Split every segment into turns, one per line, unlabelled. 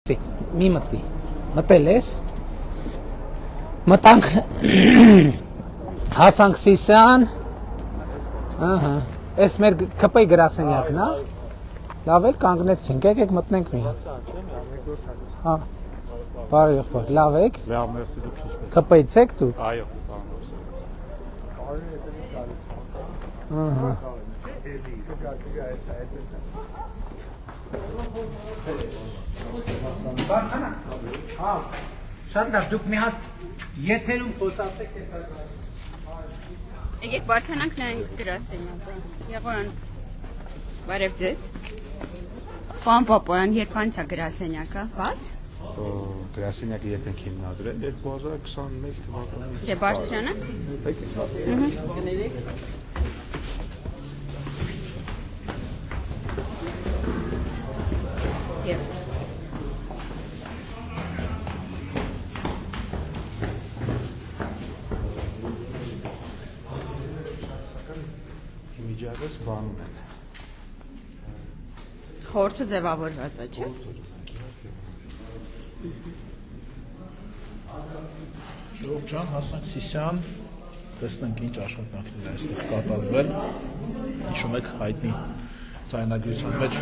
Մի մտի, մտել ես, մտանք, հասանք Սիսիան, ես մեր կպեի գրասենյակն է, լավ էլ կանգնեցինք, եկեք մտնենք մի հատ, բարի եղբոր, լավ եք, կպեից եք դուք, շատ լավ, դուք մի հատ եթերում խոսացեք ես
Եկեք բարձրանանք նայենք գրասենյակը, Եղորան, բարև ձեզ, Պարոն Պապոյան, երբ անց է գրասենյակը, բաց?
Գրասենյակը երբ ենք հիմնադրել, 2021 թվականից
Դե բարձրանանք Եվ
Իմիջիատս բանում են
խորհուրդը ձևավորված է, չէ՞։
Ժողով ջան, հասանք Սիսիան, տեսնենք ինչ աշխատանքներ է այստեղ կատարվել, հիշում եք հայտնի ձայնագրության մեջ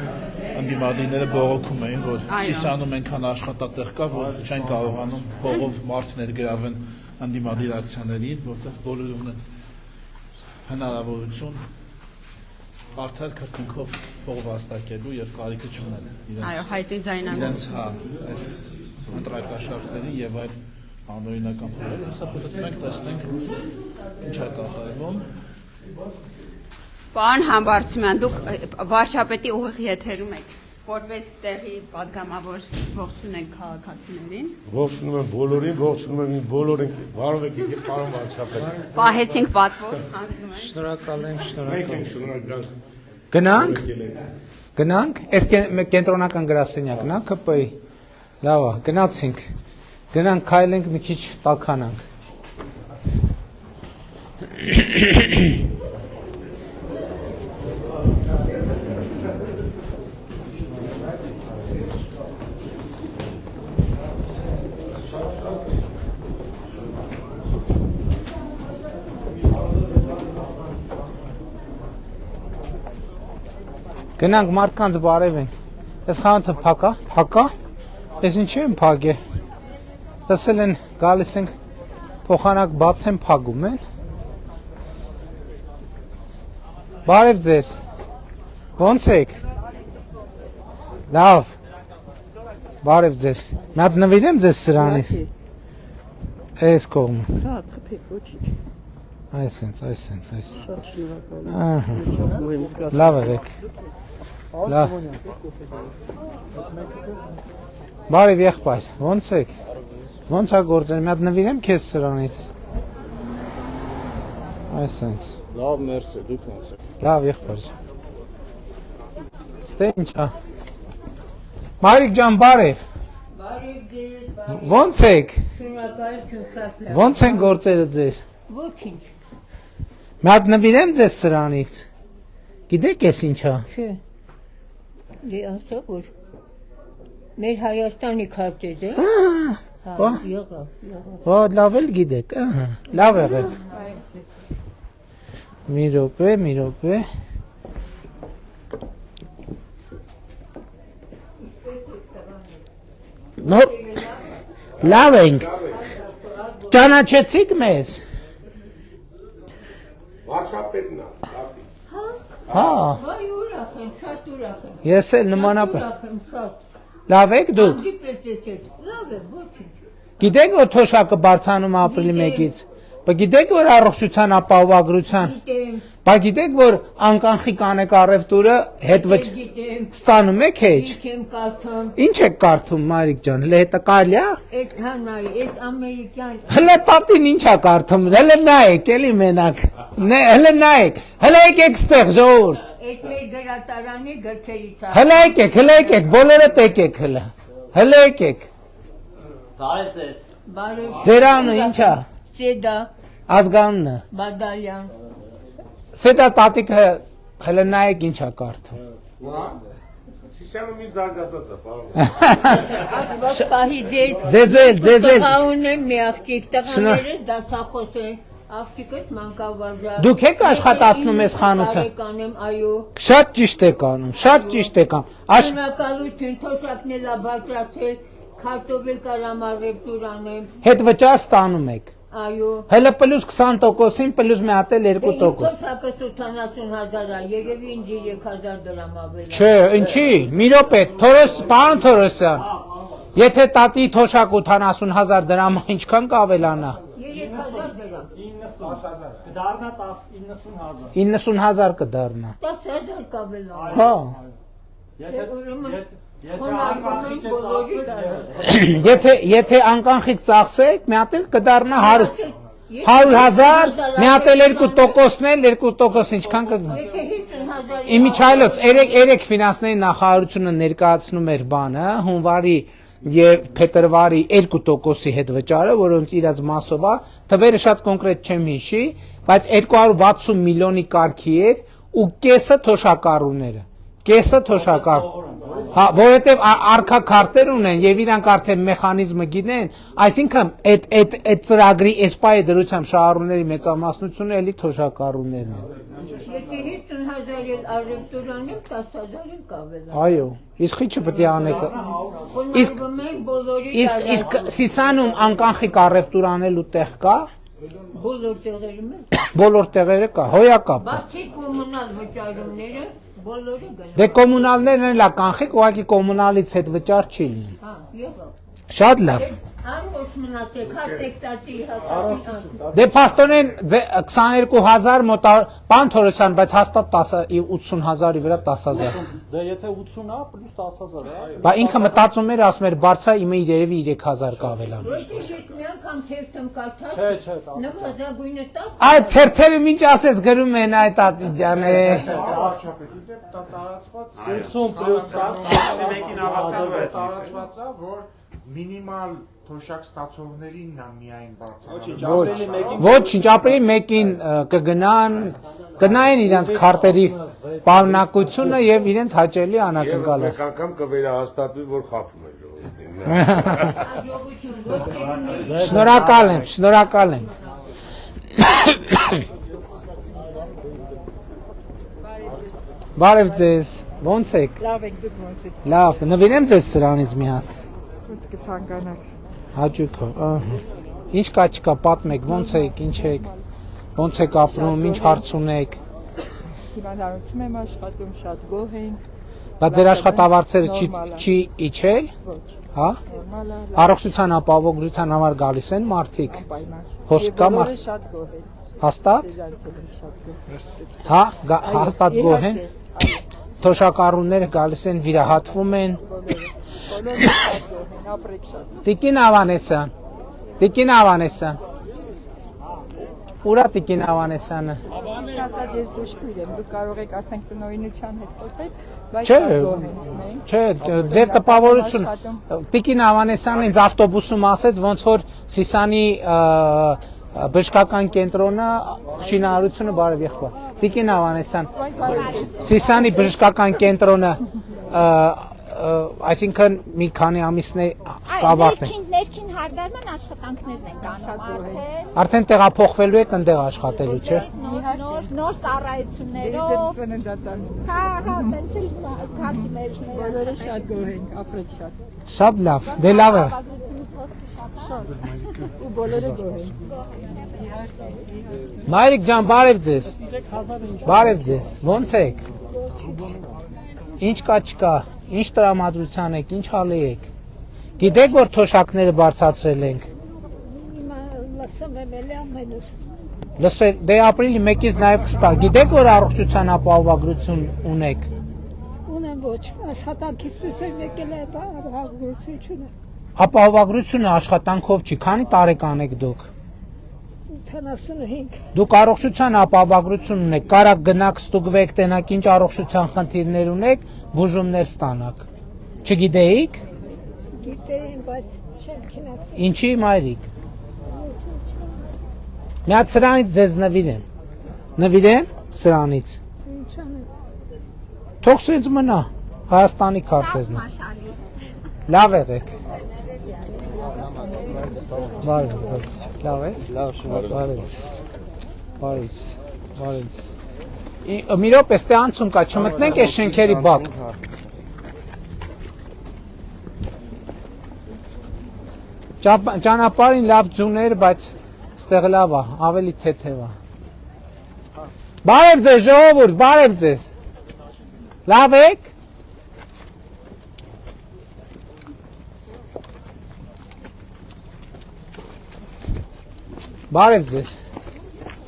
ընդդիմադիրները բողոքում էին, որ Սիսիանում այնքան աշխատատեղ կա, որ չեն կարողանում փողով մարդ ներգրավել ընդդիմադիր ակցիաներին, որտեղ բոլորը ունեն հնարավորություն արդար քրտնքով փող վաստակելու եւ կարիքը չունեն իրենց ընտրակաշարքներին եւ այլ անօրինական փողեր, հեսա պետք տեսնենք ինչ է կատարվում։
Պարոն Համբարձումյան, դուք վարչապետի ուղիղ եթերում եք, որպես տեղի պատգամավոր ողջունում եք քաղաքացիներին։
Ողջունում եմ բոլորին, ողջունում եմ բոլորին, բարով եք եկել պարոն վարչապետ։
Պահեցինք պատվով, հանձնում ենք։
Շնորհակալ եմ,
Շնորհակալ։
Գնանք, այս կենտրոնական գրասենյակն է, ԿՊ-ի, լավ է, գնացինք, գնանք քայլենք մի քիչ տաքանանք։ Գնանք մարդկանց բարևենք, ես խանութը փակա, ես ինչի եմ փակե, լսել են գալիս ենք փոխանակ բաց են փակում են, բարև ձեզ, ոնց եք, լավ, բարև ձեզ, մի հատ նվիրեմ ձեզ սրանից, այս կողմը, այսենց, լավ եք, լավ, բարև եղբայր, ոնց եք, ոնց է գործել, մի հատ նվիրեմ քեզ սրանից, այսենց,
Լավ, մերսի, դուք ոնց եք։
լավ եղբայր, ստե ինչ է, Մարիկ ջան բարև, ոնց եք, ոնց են գործերը ձեր,
Ոչինչ,
մի հատ նվիրեմ ձեզ սրանից, գիտեք ես ինչ է,
չէ, դե ասա որ մեր Հայաստանի քարտեզ է, եղավ,
լավ էլ գիտեք, լավ եղեք, մի րոպե, լավ ենք, ճանաչեցիք մեզ,
Վարչապետն է,
վայ ուրախ եմ, շատ ուրախ եմ,
ես էլ նմանապես,
ուրախ եմ, շատ,
լավ եք դուք,
լավ է, ոչինչ,
գիտեք որ թոշակը բարձանում ապրիլի 1-ից, գիտեք որ առողջության ապահովագրության, գիտեք որ անկանխիկ անեք առևտուրը հետ ստանում եք հեչ,
եմ կարդում,
ինչ եք կարդում Մարիկ ջան, հետը կարելի է,
այդ հանայի, այդ ամերիկյան,
հլը պատին ինչ է կարդում, հլը նայեք էլի մենակ, հլը նայեք, հլը եկեք ստեղ ժողովուրդ,
այդ մեր գրատարանի գրքերից է,
հլը եկեք, բոլորդ եկեք հլը եկեք,
Բարև ձեզ։
բարև,
ձեր անունը ինչ է,
Սեդա,
ազգանունը,
Բադալյան,
Սեդա տատիկը հլը նայեք ինչ է կարդում,
Սիսյանը մի զարգացած է, պարոն։
Պահի
ձեզ
ունեմ մի աղջիկ, տղաները դասախոս են, աղջիկս մանկավարժ։
Դուք եք աշխատացնում ես խանութը։
Կանեմ, այո։
Շատ ճիշտ եք անում, շատ ճիշտ եք անում։
Շնորհակալություն, թոշակն էլ բարձրացել, քարտոֆիլ կարամարև տուրանեմ,
Հետ վճար ստանում եք։
այո։
Հələ պլյուս 20%-ին պլյուս մի հատ էլ 2%։
Թոշակը 80,000 է, երևի ինձ 3,000 դրամ ավելի։
Չէ, ինչի, մի րոպե, պարոն Թորոսյան, եթե տատի թոշակ 80,000 դրամ, ինչքան կավելանա։
3,000 դրամ։
90,000 կդառնա 90,000
90,000 կդառնա։
10,000 կավելան։
Հա։ Եթե անկանխիկ ծախսեք, մի հատ էլ կդառնա 100,000, մի հատ էլ 2%-ն էլ 2% ինչքան կգնա։ Իմիջայլոց, երեք ֆինանսների նախարարությունը ներկայացնում էր բանը, հունվարի եւ փետրվարի 2%-ի հետ վճարը, որոնց իրաց մասով է, թվերը շատ կոնկրետ չեմ հիշի, բայց 260 միլիոնի կարգի էր ու կեսը թոշակառուները։ Կեսը թոշակառ։ Հա, որովհետև արքա քարտեր ունեն եւ իրանք արդեն մեխանիզմը գիտեն, այսինքն այդ ծրագրի էսպայի դրությամբ շահառուների մեծամասնությունը էլի թոշակառուներն են։
Եթե 50,000 էլ արժեքտուրանեմ, 10,000 էլ կավելան։
Այո, իսկ ի՞նչը պետք է անեք։ Իսկ Սիսանում անկանխիկ առևտուր անելու տեղ կա։
Բոլոր տեղերում է։
Բոլոր տեղերը կա, հոյակապ։
Բացի կոմունալ վճարումները, բոլորը գնա։
Դե կոմունալներն էլ կանխիկ, ուղղակի կոմունալից հետ վճար չի լինի։
Հա, եղավ։
Շատ լավ։
Առողջ մնացեք, հատեք տատի հատի։
Դե փաստորեն 22,000 մոտ բան Թորոսյան, բայց հաստատ 80,000-ի վրա 10,000։
Դե եթե 80 է, պլյուս 10,000 է։
Բա ինքը մտածում էր, ասում էր բարձա իմը երևի 3,000 կավելան։
Ոչ մի անգամ թերթում կարդաց։
Չէ,
նվազագույնը տա։
Այդ թերթերը ինչ ասես գրում են այդ ատիջան է։
80 պլյուս 10
տարածված է, որ մինիմալ թոշակ ստացողներին նա միայն բարձրանում։
Ոչինչ, ապրիլի 1-ին կգնային իրենց քարտերի պարունակությունը եւ իրենց հաճելի անակնկալը։
Մեկ անգամ կվերահաստատվի, որ խափում է ժողովրդին։
Շնորհակալ եմ։ Բարև ձեզ, ո՞նց եք։
Լավ եք, դուք ո՞նց եք։
Լավ, նվիրեմ ձեզ սրանից մի հատ։
Ոնց կցանկանաք։
Հաճույքով, ահա։ Ինչ կա չկա, պատմեք, ո՞նց եք, ինչ եք, ոնց եք ապրում, ինչ հարց ունեք։
Հիվանդանոցում եմ աշխատում, շատ գոհ ենք։
Բայց ձեր աշխատավարձերը չի իջել։
Ոչ,
Հա։
նորմալ է,
Առողջության ապահովության համար գալիս են մարդիկ։
պայման։
Հոսք կա
Բոլորը
մարդ։
շատ գոհ են։
Հաստատ։
Ձեզանցել ենք շատ գոհ։
Հա, հաստատ գոհ են։ Թոշակառուները գալիս են, վիրահատվում են։
Բոլորը շատ գոհ են, ապրեք շատ։
Տիկին Ավանեսյան։ Ուրա Տիկին Ավանեսյանը։
Ինչ ասած ես բուժքույր եմ, դուք կարող եք ասենք տնօրինության հետ խոսել, բայց
Չէ,
շատ գոհ ենք մենք։
Չէ, ձեր տպավորություն։ Տիկին Ավանեսյանն ինձ ավտոբուսում ասեց, ոնց որ Սիսանի բժշկական կենտրոնը շինարարությունը բարև եղբայր։ Տիկին Ավանեսյան, Սիսանի բժշկական կենտրոնը այսինքն մի քանի ամիսներ կավարտեն։
Ներքին հարդարման աշխատանքներն են կանում
Արդեն տեղափոխվելու եք ընդեղ աշխատելու, չէ։
նոր ծառայություններով։
Ծննդատան։
Հա, տենց էլ զգացի մեր
Բոլորը շատ գոհ ենք, ապրեք շատ։
Շատ լավ, դե լավ է։
ապագրությունից հոսքը շատ է։
Ու բոլորը գոհ են։
Մայրիկ ջան, բարև ձեզ։ Բարև ձեզ։ Ոնց եք։ Ինչ կա չկա։ Ինչ տրամադրության եք, ինչ հալի եք։ Գիտեք, որ թոշակները բարձրացրել ենք։
Լսում եմ էլի ամենուր։
Լսել, դե ապրիլի 1-ից նաև կստա։ Գիտեք, որ առողջության ապահովագրություն ունեք։
Ունեմ ոչ, աշխատանքից սուսեմ եկել է ապահովագրությունը։
Ապահովագրությունը աշխատանքով չի, քանի տարեկան եք դուք։
75։
Դուք առողջության ապահովագրություն ունեք, կարակ գնաք ստուգվեք, տենակ ինչ առողջության խնդիրներ ունեք, բուժումներ ստանաք։ Չգիտեիք։
Գիտեին, բայց չեմ քնած։
Ինչի մայրիկ։ Մի հատ սրանից ձեզ նվիրեմ։ Նվիրեմ սրանից։
Ինչ անեմ։
Թող սենց մնա։ Հայաստանի քարտեզն է։ Լավ եղեք։ Բարև, լավ ես։ Լավ, բարև։ Մի րոպե, ստե անցում կա, չմտնենք այս շենքերի բակ։ Ճանապարհին լավ ձուներ, բայց ստեղ լավ է, ավելի թեթև է։ Բարև ձեզ ժողովուրդ, բարև ձեզ։ Լավ եք։ Բարև ձեզ։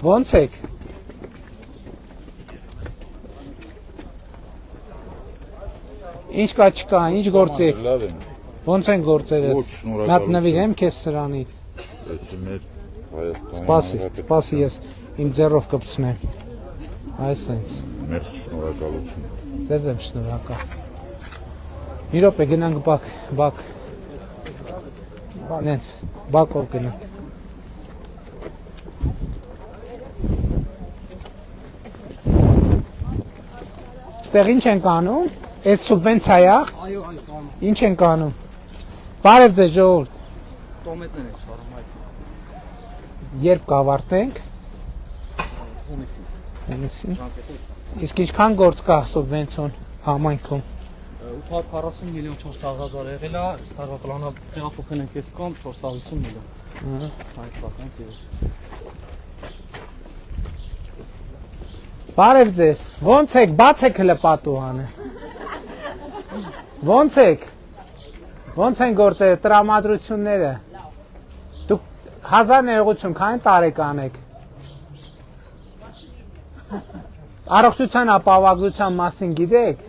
Ոնց եք։ Ինչ կա չկա, ինչ գործեք։ Ոնց են գործերը։ Մատ նվիրեմ քեզ սրանից։ Սպասի ես իմ ձեռով կպցնեմ։ Այսենց։
Մերս շնորհակալություն։
Ձեզ եմ շնորհակալ։ Մի րոպե գնանք բակ։ Նենց, բակով գնանք։ Ստեղ ինչ ենք անում։ Այս սուբվենցիա է։
Այո, այո։
Ինչ ենք անում։ Բարև ձեզ ժողովուրդ։
Տոմետներ են շարում այդ։
Երբ կավարտենք։
Հունիսին։
Իսկ ինչքան գործ կա սուբվենցիոն համայնքում։
840 միլիոն 400,000 եղել է, ստարվա պլանը տեղափոխել ենք այս կողմ 450 միլիոն։ 20 թվականից եւ։
Բարև ձեզ։ Ոնց եք, բացեք հլը պատուհանը։ Ոնց եք։ Ոնց են գործերը, տրամադրությունները։ Դուք 1000 ներողություն, քանի տարեկան եք։ Առողջության ապահովագրության մասին գիտեք։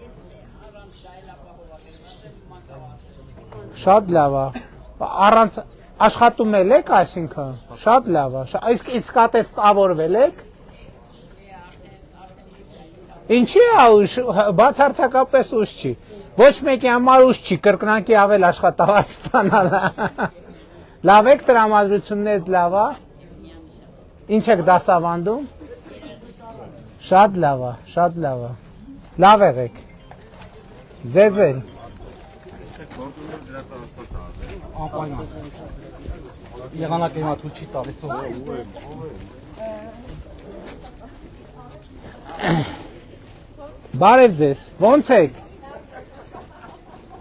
Շատ լավ է։ Առանց աշխատում եք, այսինքն։ Շատ լավ է։ Իսկ կատեց տավորվել եք։ Ինչի է ուշ, բացարձակապես ուշ չի։ Ոչ մեկի համար ուշ չի, կրկնակի ավել աշխատավարձ ստանալը։ Լավ եք տրամադրություններ լավ է։ Ինչ եք դասավանդում։ Շատ լավ է, շատ լավ է։ Լավ եղեք։ Ձեզ էլ։
Անպայման։ Եղանակը հիմա թույլ չի տալիս ով։
Բարև ձեզ, ոնց եք։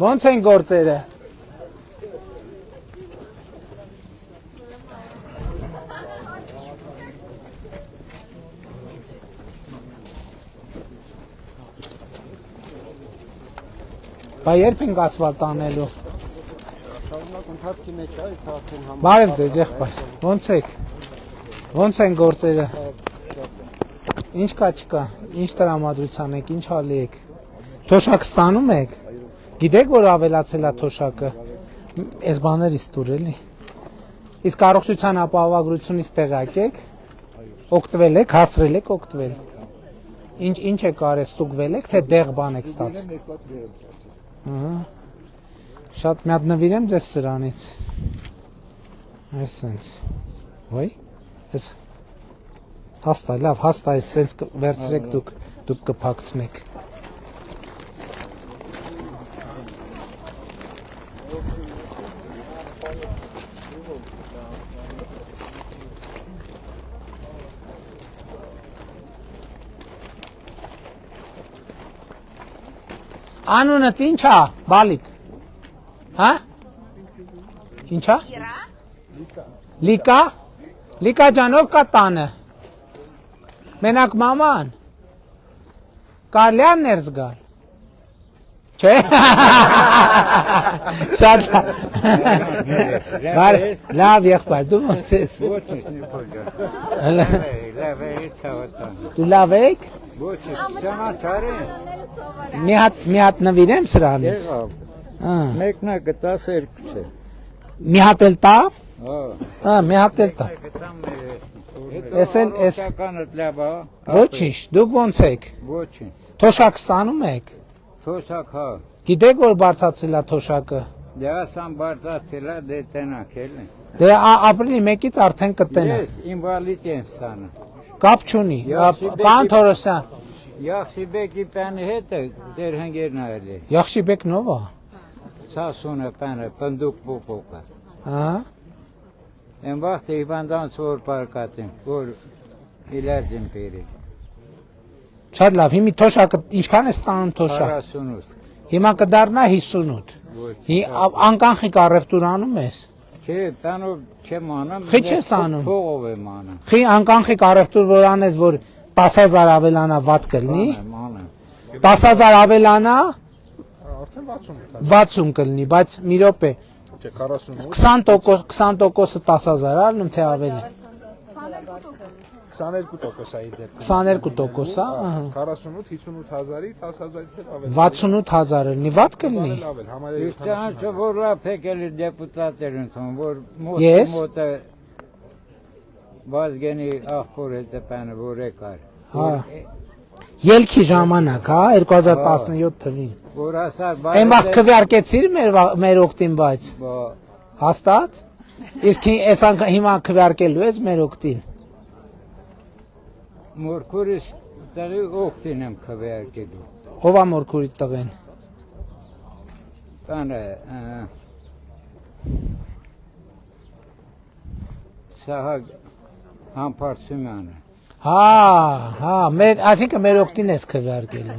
Ոնց են գործերը։ Բա երբ ենք ասֆալտ անելու։ Բարև ձեզ, եղբայր։ Ոնց եք։ Ոնց են գործերը։ Ինչ կա չկա, ինչ տրամադրության եք, ինչ հալի եք։ Թոշակ ստանում եք։ Գիտեք, որ ավելացել է թոշակը։ Այս բաներից տուր էլի։ Իսկ առողջության ապահովագրությունից տեղյակ եք։ Օգտվել եք, հասրել եք օգտվել։ Ինչ եք արել, ստուգվել եք, թե դեղ բան եք ստացել։ Շատ մի հատ նվիրեմ ձեզ սրանից։ Այսենց։ Ոյ։ Այս հաստա, լավ, հաստա, այսենց վերցրեք դուք կփակցնեք։ Անունդ ինչ է, բալիկ։ Հա? Ինչ է? Լիկա։ Լիկա ջան, ով կա տանը։ Մենակ մաման։ Կարլյան ներս գալ։ Չէ։ Շատ լավ եղբայր, դու ոնց ես։ Դու լավ եք։ Մի հատ նվիրեմ սրանից։
Մեկն է գտաս երկուս է։
Մի հատ էլ տա։ Մի հատ էլ տա։ Ոչինչ, դուք ոնց եք։
Ոչինչ։
Թոշակ ստանում եք։
Թոշակ հա։
Գիտեք որ բարձացել է թոշակը։
Դե ասամ բարձացել է դե տենակ էլ է։
Դե ապրիլի 1-ից արդեն կտնեն։
Ես ինվալիդ եմ ստանում։
Կապ չունի։ Պարոն Թորոսյան,
Yaxşıbeki beni hete derhenger nayli.
Yaxşibek Nova։
Sağ sonra beni pınduk bu koka.
Հա։
En vakti ibandan sor parkatın. Gol ilerdim peri.
Շատ լավ, հիմի թոշակը ինչքան է ստանում թոշակ։
40.
Հիմա կդառնա 58։ Անկանխիկ առևտուր անում ես։
Ki ben o kemanım.
Hiç esanım.
Çok o manım.
Խի անկանխիկ առևտուր որ անես որ 10000 ավելանա վատ կլինի։
Manım.
10000 ավելանա
Արդեն 68-ա։
60 կլինի, բայց մի րոպե
Չէ 48,
20%-ը 10000 ալնում թե ավելի։
22% այ դեպքում։
22%, ահա։
48 58000-ի 10000-ից էլ ավել։
68000 լինի, vատ կլինի։
Ավել, համարյա
İşte şu vurra pekeli deputatların son vur
Yes.
mota vazgeni ahpur ete beni vurekar.
Հա։ Ելքի ժամանակ, հա, 2017 թվին։
Vurasar
Այն վաղ քվեարկեցիր մեր օկտին, բայց
Bu
հաստատ։ Իսկ այս հիմա քվեարկելու ես մեր օկտին։
Morkuris tağı oktinem kaber gidi.
Ով է մորքուրի տղեն։
Bana saha hampartümane.
Հա, մեր, այսինքն մեր օկտին ես քվեարկելու։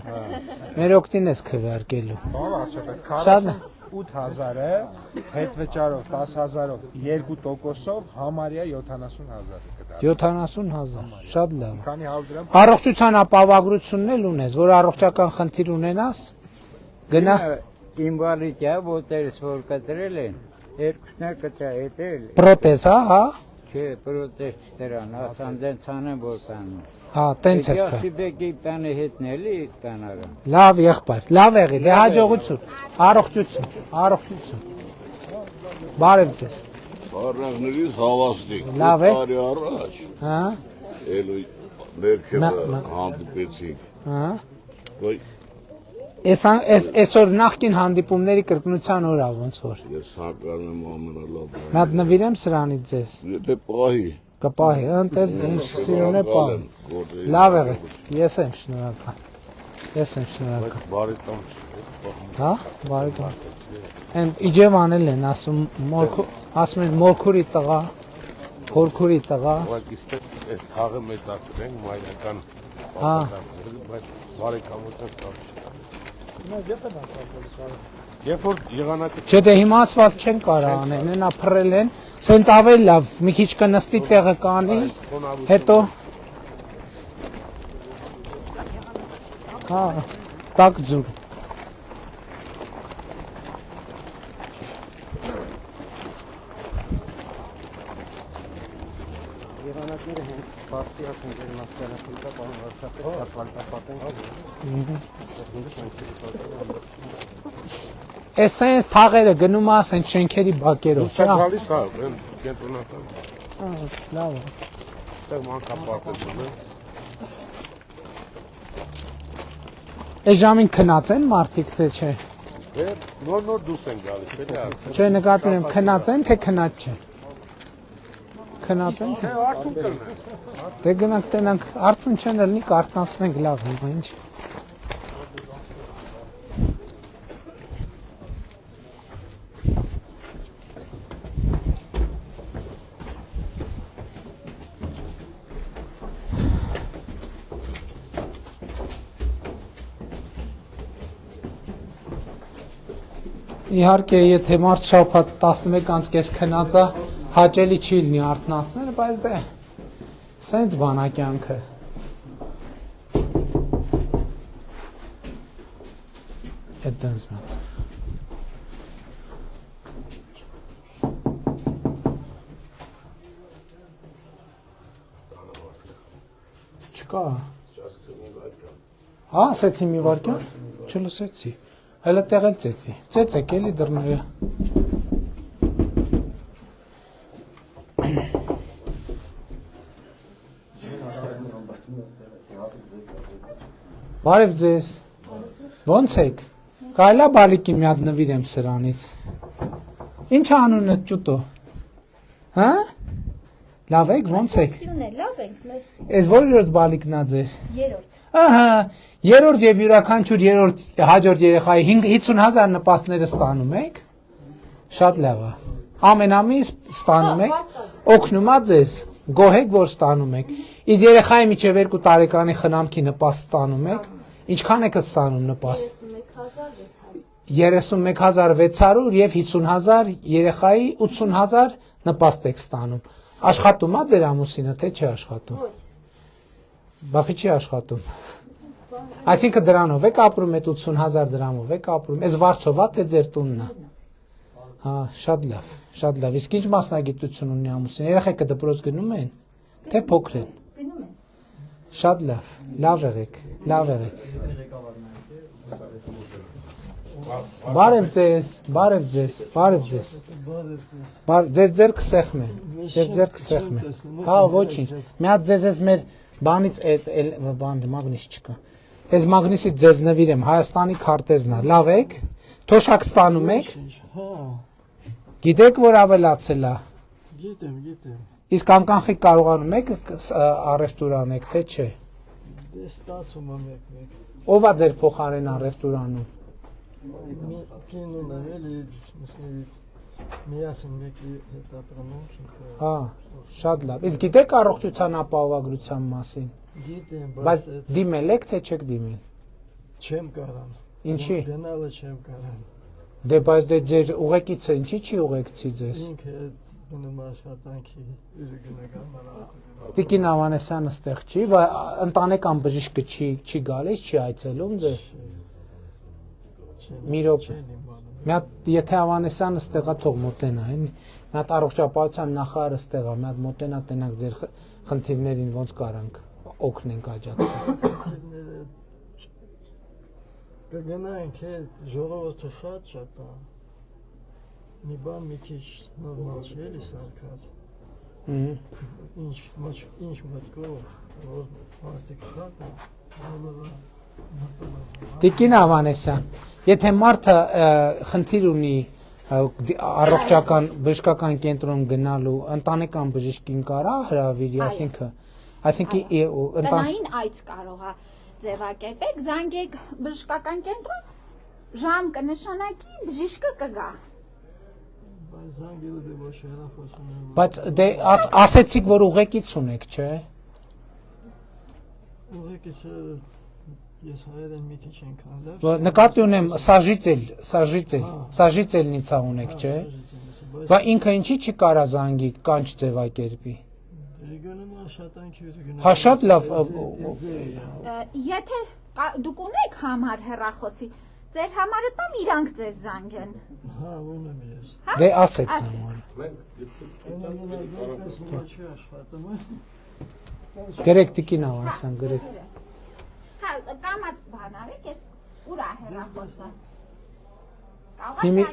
Մեր օկտին ես քվեարկելու։
Բավ արչապետ
Շատ
48000-ը հետ վճարով 10000-ով 2%-ով համարյա 70000 կդառնա։
70000, շատ լավ։
Քանի 100 դրամ
Առողջության ապահովագրությունն էլ ունես, որ առողջական խնդիր ունենաս, գնա
İmbalıca bu ters forkatrelen. Erküsne kıta etel.
պրոթեզ, հա,
Ki protestleran asandan sana borkan.
հա, տենց ես կա։
Yaxşıbeki beni hetneli banaram.
Լավ եղբայր, լավ եղի, դե հաջողություն, առողջություն։ Բարև ձեզ։
Բարակներից հավաստիկ։
Լավ է։
Տարի առաջ
Հա,
ելույթ ներքևը
Մա-
հանդիպեցինք։
հա։
Ոյ
Այսօր նախկին հանդիպումների կրկնության օրա ոնց որ։
ես հակառ եմ ամենալավ։
Մատ նվիրեմ սրանից ձեզ։
Եթե պահի։
Կպահի, ընտես ինչ սիրուն է պահ։ Լավ եղի, ես եմ շնորհակալ։
Բարի տամ։
Հա, բարի տղա։ Այն իջևանել են ասում ասում են մորքուրի տղա, փորքուրի տղա։
Ուղղակի այս թաղը մեծացրել ենք մայրական
Հա,
բայց բարեկամություն Երբ որ եղանակը
չէ դե հիմա ասված չեն կարող անել, նենա փռել են, սենց ավել լավ, մի քիչ կնստի տեղը կանի, հետո Հա, տակ ձուր։
Եղանակները հենց բացի հաշվի մասկարացույցը պարոն վարչապետ ասֆալտապատեն
Այս սենց թաղերը գնում է սենց շենքերի բակերով, չէ՞։
գալիս է կենտրոնական
Լավ է։
այդտեղ մանկապարտեզն է
Այս ժամին քնած են մարդիկ թե չէ։
նոր դուրս են գալիս էլի
Չէ, նկատում եմ քնած են թե քնած չեն։ Քնած են թե։
արդյոք կլնեն
Դե գնանք տենանք, արդյուն չեն լինի կարտնացնենք լավ հիմա ինչ։ Իհարկե, եթե մարդ շաբաթ 11 անց կես քնած է, հաճելի չի լինի արթնացնել, բայց դե սենց բան է կյանքը։ Այդ դրս մատ։ Չկա։ Հա, ասեցի մի վարկյան, չլսեցի։ Հələ տեղել ծեցի, ծեցեք էլի դռները։ Բարև ձեզ, ոնց եք, կայլա բալիկի մի հատ նվիրեմ սրանից, ինչ անունը ճուտո, հա, լավ եք, ոնց եք,
Լավ ենք, մեզ
ես որ երորդ բալիկնա ձեր,
երորդ
Ահա, երրորդ եւ յուրաքանչյուր երրորդ հաջորդ երեխայի 50,000 նպաստները ստանում եք։ Շատ լավ է։ Ամեն ամիս ստանում եք, օգնում է ձեզ, գոհ եք, որ ստանում եք։ Իսկ երեխայի միջև 2 տարեկանի խնամքի նպաստ ստանում եք, ինչքան եք ստանում նպաստ։ 31,600 եւ 50,000 երեխայի 80,000 նպաստ եք ստանում։ Աշխատում է ձեր ամուսինը, թե չի աշխատում։ Բախի չի աշխատում։ Այսինքն դրանով եք ապրում, այդ 80,000 դրամով եք ապրում։ Այս վարձով է թե ձեր տունն է։ Հա, շատ լավ, շատ լավ։ Իսկ ինչ մասնագիտություն ունի ամուսինը։ Երեխեքը դպրոց գնում են, թե փոքր են։
Գնում են։
Շատ լավ, լավ եղեք, լավ եղեք։ Բարև ձեզ, բարև ձեզ, բարև ձեզ։ Ձեր ձերքը սեղմ է, ձեր ձերքը սեղմ է։ Հա, ոչինչ։ Մի հատ ձեզ մեր բանից բան մագնիս չկա։ Այս մագնիսից ձեզ նվիրեմ, Հայաստանի քարտեզն է։ Լավ եք։ Թոշակ ստանում եք։ Գիտեք, որ ավելացել է։
Գիտեմ։
Իսկ անկանխիկ կարողանում եք առևտուր անեք, թե չէ։
Դե ստացում եմ մեկ։
Ով է ձեր փոխարեն առևտուր անում։
Կինուն եմ էլի, միասին մեկի հետ ապրանում։
Հա, շատ լավ։ Իսկ գիտեք առողջության ապահովագրության մասին։
Գիտեմ,
Բայց դիմել եք, թե չեք դիմել։
Չեմ կարան։
Ինչի։
Գնալը չեմ կարան։
Դե բայց դե ձեր ուղեկիցը ինչի չի ուղեկցի ձեզ։
Ինքը գնում աշխատանքի գնա։
Տիկին Ավանեսյանը ստեղ չի, ընտանեկան բժիշկը չի գալիս, չի այցելում ձեր։ Մի րոպե։ Մի հատ եթե Ավանեսյանը ստեղ է, թող մոտենա, մի հատ առողջապահության նախարարը ստեղ է, մի հատ մոտենա տենակ ձեր խնդիրներին ոնց կարանք օգնենք աջակցենք։
Կգնանք, ժողովուրդը շատ է։ Մի բան մի քիչ նորմալ չէ, էլի սարքած։ Ինչ մտքով, որ մարդիկ շատ է։
Տիկին Ավանեսյան, եթե մարդը խնդիր ունի առողջական բժշկական կենտրոն գնալու, ընտանեկան բժշկին կարա հրավիրի, այսինքն
տնային այց կարող է ձևակերպեք, զանգեք բժշկական կենտրոն, ժամ կնշանակի, բժիշկը կգա։
Զանգելը դե ոչ հեռախոսում եմ։
Բայց դե ասեցիք, որ ուղեկից ունեք, չէ։
Ուղեկիցը ես հայերեն մի քիչ ենքան լավ։
Նկատի ունեմ սաժիցելնիցա ունեք, չէ։ Բա ինքը ինչի չի կարա զանգի, կանչ ձևակերպի։
Գնում աշխատանքի գնում։
Հա շատ լավ։
Եթե դուք ունեք համար հեռախոսի, ձեր համարը տամ իրանք ձեզ զանգեն։
Հա, ունեմ ես։
Դե ասեք համարը։ Գրեք Տիկին Ավանեսյան, գրեք։
Հա, կամած բան արեք, ես ուրա հեռախոսը։
Հիմի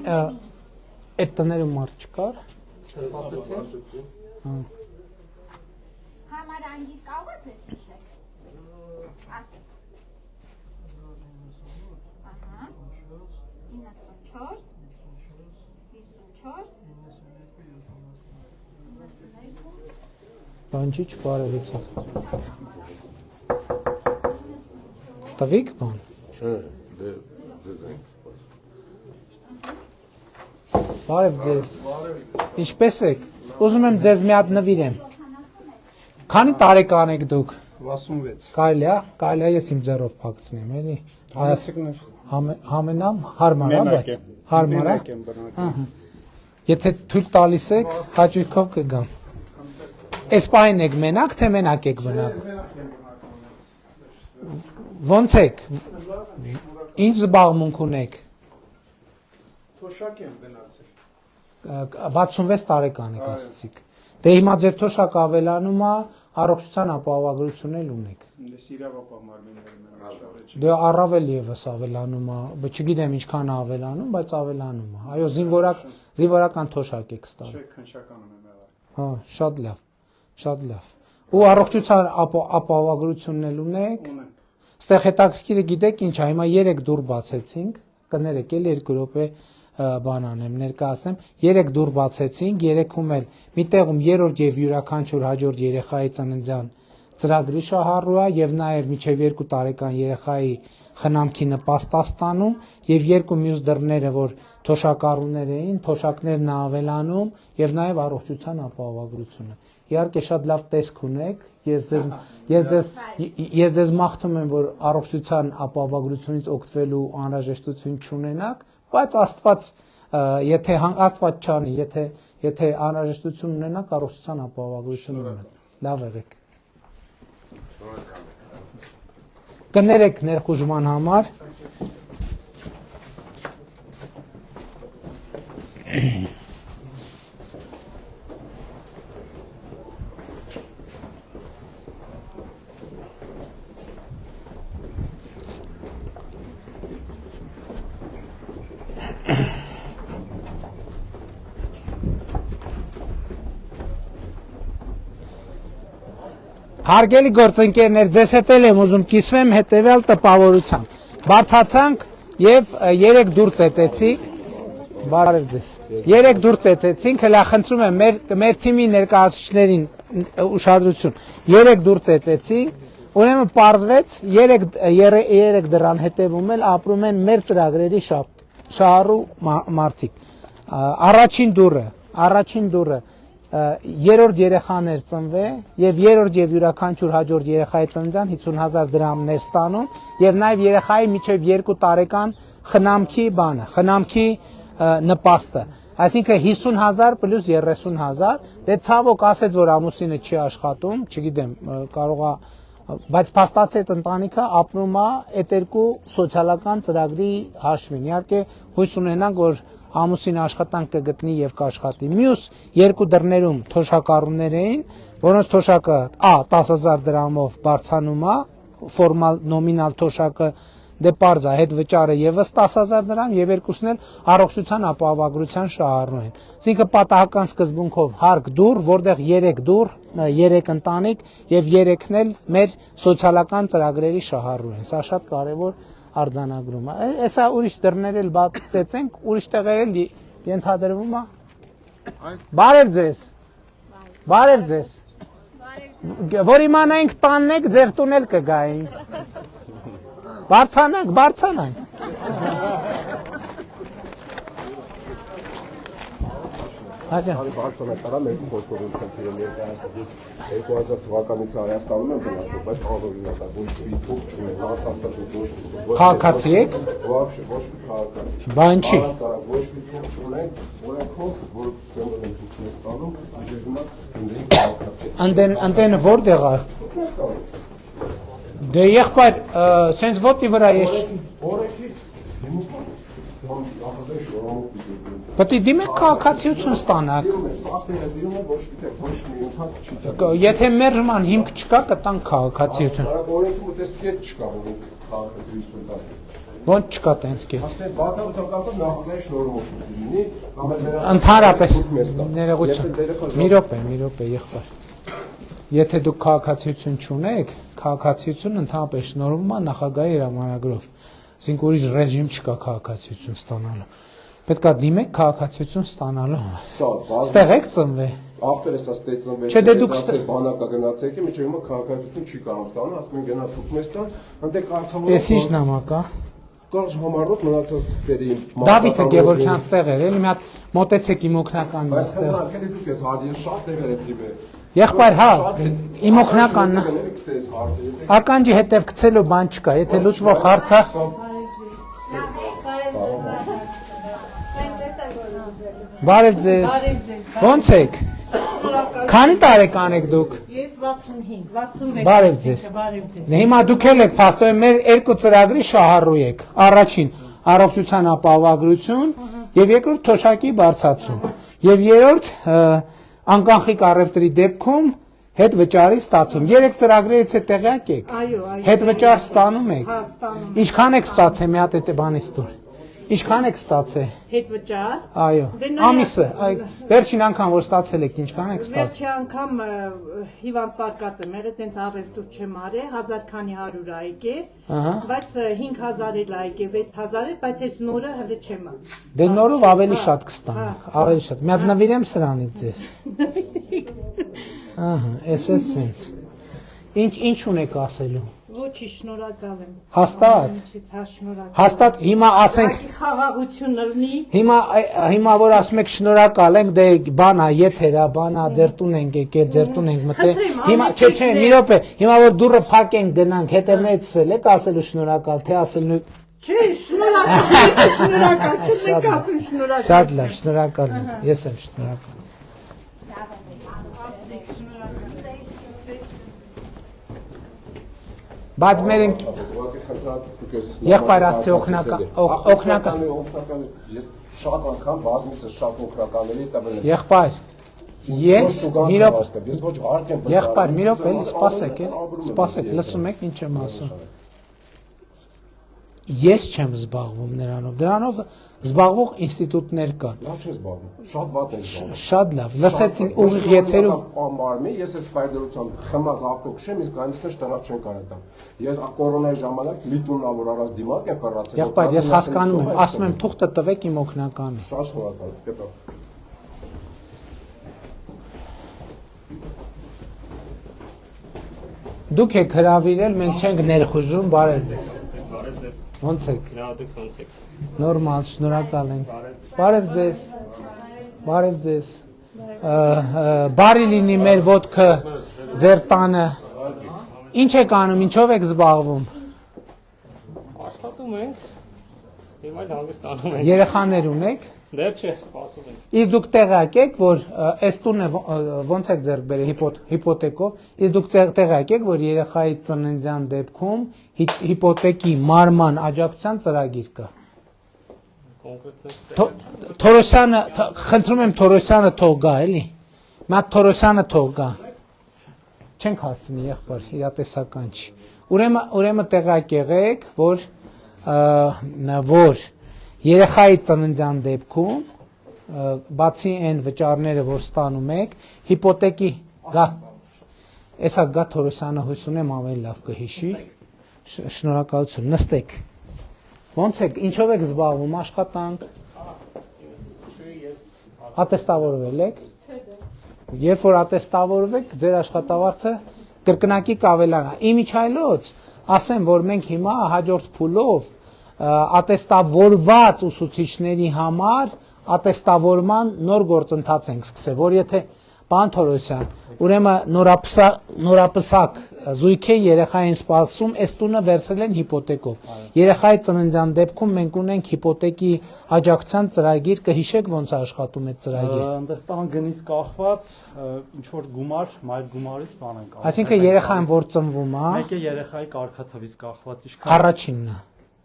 այդ տներում մարդ չկար։ Հա։
Համար անգիր կարող եք հիշեք։ Ասեք։ Ահա։ 94 54
Բան չի չպարելից։ Տվիք բան։
Չէ, դե ձեզ ենք սպաս։
Բարև ձեզ։ Ինչպե՞ս եք։ Ուզում եմ ձեզ մի հատ նվիրեմ։ Քանի տարեկան եք դուք։
66։
Կարելի է, ես իմ ձեռով փակցնեմ, էլի։ Համենամ հարմար է, բայց հարմար է։ Ահա։ Եթե թույլ տալիս եք, հաճույքով կգամ։ Այս պահին եք մենակ, թե մենակ եք բնակվում։ Ոնց եք։ Ինչ զբաղմունք ունեք։
Թոշակ եմ գնացել։
66 տարեկան եք ասացիք։ Դե հիմա ձեր թոշակը ավելանում է, առողջության ապահովագրություն էլ ունեք։
Դες իրավապահ մարմիններում եմ աշխատել։
Դե առավել եւս ավելանում է, չգիտեմ ինչքան է ավելանում, բայց ավելանում է։ Այո, զինվորական թոշակ եք ստանում։
Չէ, քնչականում եմ եղել։
Հա, շատ լավ։ Շատ լավ։ Ու առողջության ապահովագրությունն էլ ունեք։
Ունենք։
Ստեղ հետաքրքիրը գիտեք ինչ է, հիմա 3 դուռ բացեցինք, կներեք էլ 2 րոպե բան անեմ, ներկայացնեմ, 3 դուռ բացեցինք, 3-ում էլ մի տեղում երրորդ եւ յուրաքանչյուր հաջորդ երեխայի ծննդյան ծրագրի շահառու է եւ նաեւ միջև 2 տարեկան երեխայի խնամքի նպաստ է ստանում եւ 2 մյուս դռները, որ թոշակառուներ էին, թոշակներն է ավելանում եւ նաեւ առողջության ապահովագրությունը։ Իհարկե շատ լավ տեսք ունեք, ես ձեզ մաղթում եմ, որ առողջության ապահովագրությունից օգտվելու անհրաժեշտություն չունենաք, բայց Աստված եթե Աստված չանի, եթե անհրաժեշտություն ունենաք, առողջության ապահովագրություն ունենաք։ Լավ եղեք։ Կներեք ներխուժման համար։ Հարգելի գործընկերներ, ձեզ հետ եմ ուզում կիսվեմ հետևյալ տպավորությամբ։ Բարձացանք եւ 3 դուր ծեծեցինք, բարև ձեզ։ 3 դուր ծեծեցինք, հələ խնդրում եմ մեր թիմի ներկայացուցիչներին ուշադրություն։ 3 դուր ծեծեցինք, ուրեմն պարզվեց 3 դրան հետևում էլ ապրում են մեր ծրագրերի շահառու մարդիկ։ Առաջին դուրը երրորդ երեխան էր ծնվել եւ երրորդ եւ յուրաքանչյուր հաջորդ երեխայի ծննդյան 50000 դրամներ ստանում եւ նաեւ երեխայի միջև 2 տարեկան խնամքի խնամքի նպաստը, այսինքն 50000 պլյուս 30000, դե ցավոք ասեց, որ ամուսինը չի աշխատում, չգիտեմ, կարող է, բայց փաստացի այդ ընտանիքը ապրում է այդ 2 սոցիալական ծրագրի հաշվին։ Իհարկե հույս ունենանք, որ ամուսինը աշխատանք կգտնի եւ կաշխատի։ Մյուս 2 դռներում թոշակառուներ էին, որոնց թոշակը 10000 դրամով բարձանում է, ֆորմալ նոմինալ թոշակը դե պարզ է, հետ վճարը եւս 10000 դրամ եւ երկուսն էլ առողջության ապահովագրության շահառու են։ Այսինքն պատահական սկզբունքով հարկ դուր, որտեղ 3 դուր, 3 ընտանիք եւ 3-ն էլ մեր սոցիալական ծրագրերի շահառու են։ Սա շատ կարեւոր արձանագրում է։ Էսա ուրիշ դռներ էլ բացեցենք, ուրիշ տեղեր էլ ենթադրվում է։ Բարև ձեզ։ Բարև ձեզ։ Որ իմանայինք տանն եք, ձեր տուն էլ կգայինք։ Բարձանանք։
Բարձանակարա մեր խոսքով ընդհանրապես ներկայացրած 2000 թվականից Հայաստանում եմ գնացել, բայց անօրինակ է, ոչ մի փոք չունենք, հաստատություն
Քաղաքացի եք։
Ոչ քաղաքացի։
Բան չի։
Ոչ մի փոք չունենք, օրենքով, որ ծնվել ենք դուք ստանում, այժմ ընդդեմ քաղաքացի։
Անդենը որտեղ է։ Դե եղբայր, սենց ոտի վրա ես։
Օրենքի
Պետք է դիմեք քաղաքացիություն ստանաք։ Եթե մերժման հիմք չկա, կտանք քաղաքացիություն։
Օրենքում դες կետ չկա, որ քաղաքացիություն տա։
Ոնց չկա տենց կետ։
Բացառությամբ նախագահի շնորհով լինի,
Ընդհանրապես ներողություն։ Մի րոպե, եղբայր։ Եթե դուք քաղաքացիություն չունեք, քաղաքացիություն ընդհանրապես շնորհվում է նախագահի հրամանագրով։ Այսինքն ուրիշ ռեժիմ չկա քաղաքացիություն ստանալու։ Պետք է դիմեք քաղաքացիություն ստանալու համար։ Ստեղ եք ծնվել։
Ախպերս աստե ծնվել։
Չէ, դե դուք
բանակա գնացեք, միջև հիմա քաղաքացիություն չի կարող ստանալ, ասում են գնա Թուրքմեստան, այնտեղ կարգավորը։
Էս ի՞նչ նամակ է։
Կարճ համառոտ մնացած դերի։
Դավիթը Գևորգյան ստեղ էր, էլի մի հատ մոտեցեք իմ օգնականն
այստեղ։
ստեղ։
Բայց հենց դուք ես հաջի շատ տեղեր եք դիմել։
Եղբայր, հա, իմ օգնականն է։ Ականջի հետև գցելու բան չկա, եթե լուծվող հարց է։ Բարև ձեզ։ Ոնց եք։ Քանի տարեկան եք դուք։
Ես 65, 66։
Բարև ձեզ։ Հիմա դուք էլ եք փաստորեն մեր 2 ծրագրի շահառու եք։ Առաջին առողջության ապահովագրություն եւ երկրորդ թոշակի բարձրացում։ Եւ երրորդ անկախիկ առևտրի դեպքում հետ վճարի ստացում։ 3 ծրագրերից է տեղյակ եք։
Այո։
Հետ վճար ստանում եք։
Հա, ստանում։
Ինչքան եք ստացել մի հատ այդ բանից դուր։ Ինչքան եք ստացել։
Հետ վճար։
Այո։ Ամիսը, վերջին անգամ որ ստացել եք, ինչքան եք ստացել։
Վերջի անգամ հիվանդ պարկած եմ, եղել տենց առևտուր չեմ արել, 1000 քանի 100 այգ է, բայց 5000 էլ այգ է, 6000 է, բայց այս նորը հələ չեմ արել։
Դե նորով ավելի շատ կստանաք, ավելի շատ։ Մի հատ նվիրեմ սրանից ձեզ։ Ահա, էս է սենց։ Ինչ ունեք ասելու։
Ոչի, շնորհակալ եմ։
Հաստատ։
Հա, շնորհակալ։
Հաստատ հիմա ասենք
Խաղաղություն լինի։
Հիմա որ ասում եք շնորհակալ ենք, դե բանա, եթերա, բանա, ձեր տուն ենք եկել, ձեր տուն ենք մտել։ Հիմա չէ, մի րոպե, հիմա որ դուրը փակենք գնանք, հետևներից եք ասելու շնորհակալ, թե ասելու
Չէ, շնորհակալ, չեք ասում շնորհակալ։
Շատ լավ, շնորհակալ եմ, ես եմ շնորհակալ։ Բայց մեր եղբայր Աստծո օգնական
ես շատ անգամ բազմիցս շատ օգնականների տվել եմ։
Եղբայր ես մի րոպե
ես ոչ հարկ եմ
Եղբայր մի րոպե էլի սպասեք, լսում եք ինչ եմ ասում։ Ես չեմ զբաղվում նրանով զբաղվող ինստիտուտներ կան։
Լավ չես զբաղվում, շատ վատ ես զբաղվում։
Շատ լավ, լսեցին ուղիղ եթերում
Պամբարմի, ես այս ֆայդերությամբ խմած ավտո քշեմ, իսկ այնտեղ տնակ չեն կարող տամ։ Ես կորոնայի ժամանակ մի տուննա որ առած դիմակ եմ ֆռացել։
Եղբայր, ես հասկանում եմ, ասում եմ թուղթը տվեք իմ օգնականը։
Շատ շնորհակալ եմ։
Դուք եք հրավիրել, մենք չենք ներխուժում, բարև ձեզ։
Բարև ձեզ։
Ոնց եք։
Լավ դուք ոնց եք։
Նորմալ, շնորհակալ ենք։ Բարև ձեզ։ Բարև ձեզ։ Բարի լինի մեր ոդկը ձեր տանը։ Ինչ եք անում, ինչով եք զբաղվում։
Աշխատում ենք։ Հիմա հանգստանում ենք։
Երեխաներ ունեք։
Դեռ չէ, սպասում ենք։
Իսկ դուք տեղյակ եք, որ այս տունը ոնց եք ձեռք բերել հիպոթեկով, իսկ դուք տեղյակ եք, որ երեխայի ծննդյան դեպքում հիպոթեկի մարման աջակցության ծրագիր կա։ Թորոսյանը, խնդրում եմ Թորոսյանը թող գա, էլի։ Մատ Թորոսյանը թող գա։ Չենք հասցնի, եղբայր, իրատեսական չի։ Ուրեմն տեղյակ եղեք, որ երեխայի ծննդյան դեպքում բացի այն վճարները, որ ստանում եք, հիպոթեկի գա։ Էսա գա Թորոսյանը հույս ունեմ ավելի լավ կհիշի։ Շնորհակալություն, նստեք։ Ոնց եք, ինչով եք զբաղվում, աշխատանք։ Ատեստավորվել եք։ Երբ որ ատեստավորվեք, ձեր աշխատավարձը կրկնակի կավելանա։ Իմիջայլոց ասեմ, որ մենք հիմա հաջորդ փուլով ատեստավորված ուսուցիչների համար ատեստավորման նոր գործընթաց ենք սկսել, որ եթե Պարոն Թորոսյան, ուրեմն նորապսակ զույգ է երեխային սպասում, այս տունը վերցրել են հիպոթեկով։ Երեխայի ծննդյան դեպքում մենք ունենք հիպոթեկի աջակցության ծրագիր, կհիշեք ոնց է աշխատում այդ ծրագիրը։
Այնտեղ տան գնից կախված ինչ որ գումար, մայր գումարից բան են կախված։
Այսինքն երեխան որ ծնվում է,
Մեկը երեխայի կարգաթվից կախված ինչքան
առաջինն է։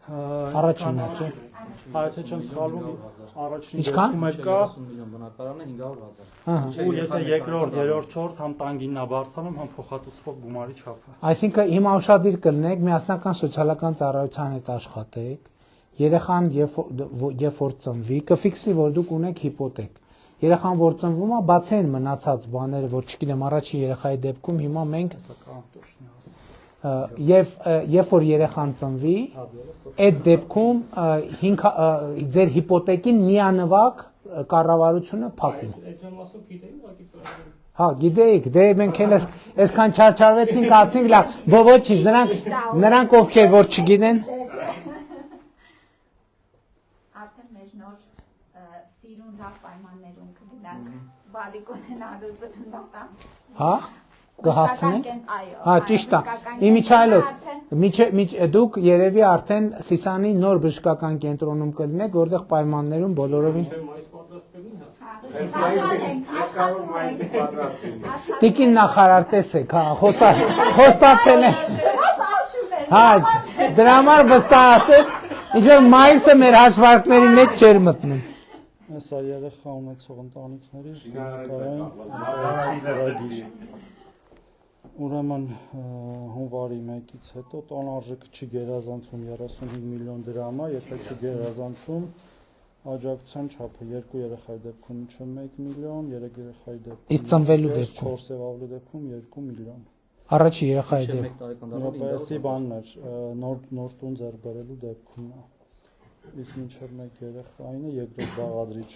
Առաջինն է, չէ՞։
Եթե չեմ սխալվում, առաջին
Ինչքան։
դեպքում կա
30 միլիոն բնակարանը 500,000։
ու եթե երկրորդ, երրորդ, չորրորդ համ տանգինն է բարձրանում, համ փոխհատուցվող գումարի չափը։
Այսինքն հիմա ուշադիր կլինեք, միասնական սոցիալական ծառայության հետ աշխատեք, երեխան երբ որ ծնվի, կֆիքսի, որ դուք ունեք հիպոթեք։ Երեխան որ ծնվում է, բացի այն մնացած բաները, որ չգիտեմ, առաջին երեխայի դեպքում հիմա մենք Եվ որ երեխան ծնվի, այդ դեպքում ձեր հիպոթեկին միանվագ կառավարությունը փակում։ Հա, գիտեիք, դե մենք էլ այսքան չարչարվեցինք, ասինք լավ, ոչինչ, նրանք ովքեր որ չգիտեն։
Արդեն մեր նոր սիրուն լավ պայմաններում կգնանք բալիկ ունենալու ծննդատան։
Հա, կհասցնենք։ Հա, ճիշտ է։ Իմիջայլոց, դուք երևի արդեն Սիսանի նոր բժշկական կենտրոնում կլինեք, որտեղ պայմաններում բոլորովին Տիկին նախարար տեսեք, հա, խոստացել է։ Հա, դրա համար վստահ ասեց, ինչ որ մայիսը մեր հաշվարկների մեջ չէր մտնում։
Սա երեխա ունեցող ընտանիքների Ուրեմն հունվարի 1-ից հետո տոն արժեքը չի գերազանցում 35 միլիոն դրամ, եթե չգերազանցում աջակցության չափը 2 երեխայի դեպքում չէ 1 միլիոն, 3 երեխայի դեպքում
Իսկ ծնվելու դեպքում
4 սեվավլի դեպքում 2 միլիոն։
Առաջի երեխայի դեպքում
Նոպեսի բանն էր, նոր տուն ձեռք բերելու դեպքում։ Իսկ մինչև 1 երեխային է երկրորդ բաղադրիչ։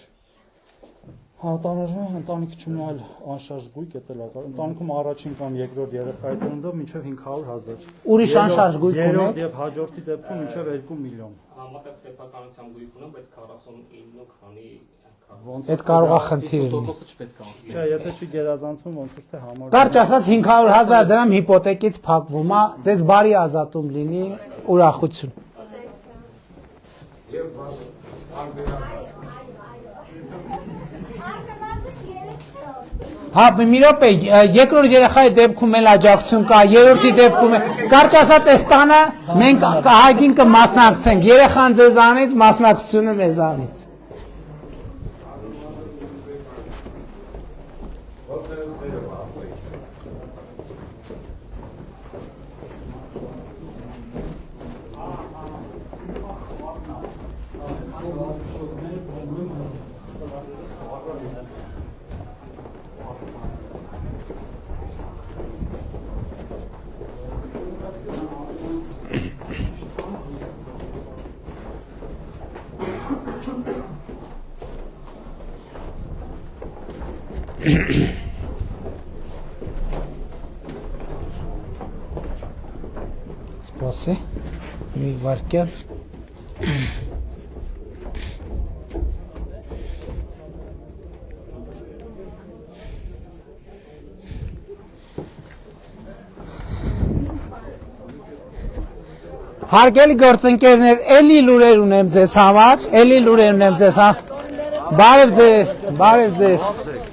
Հա, ընտանիքի չունենալ անշարժ գույք է տելակալ։ Ընտանիքում առաջին կամ երկրորդ երեխայի ծննդով մինչև 500,000։
Ուրիշ անշարժ գույք ունեք։
Երրորդ եւ հաջորդի դեպքում մինչև 2 միլիոն։
Համատեղ սեփականության գույք ունեմ, բայց 49 քանի
Այդ կարող է խնդիր լինի։
տոկոսը չպետք է անցնի։
Չէ, եթե չի գերազանցում, ոնց որ թե համար։
Կարճ ասած 500,000 դրամ հիպոթեկից փակվում է, ձեզ բարի ազատում լինի, ուրախություն։ Հա, մի րոպե, երկրորդ երեխայի դեպքում էլ աջակցություն կա, երրորդի դեպքում էլ, կարճ ասած այս տանը մենք ահագին կմասնակցենք, երեխան ձեզանից, մասնակցությունը մեզանից։ Սպասի, մի վարկյալ։ Հարգելի գործընկերներ, էլի լուրեր ունեմ ձեզ համար,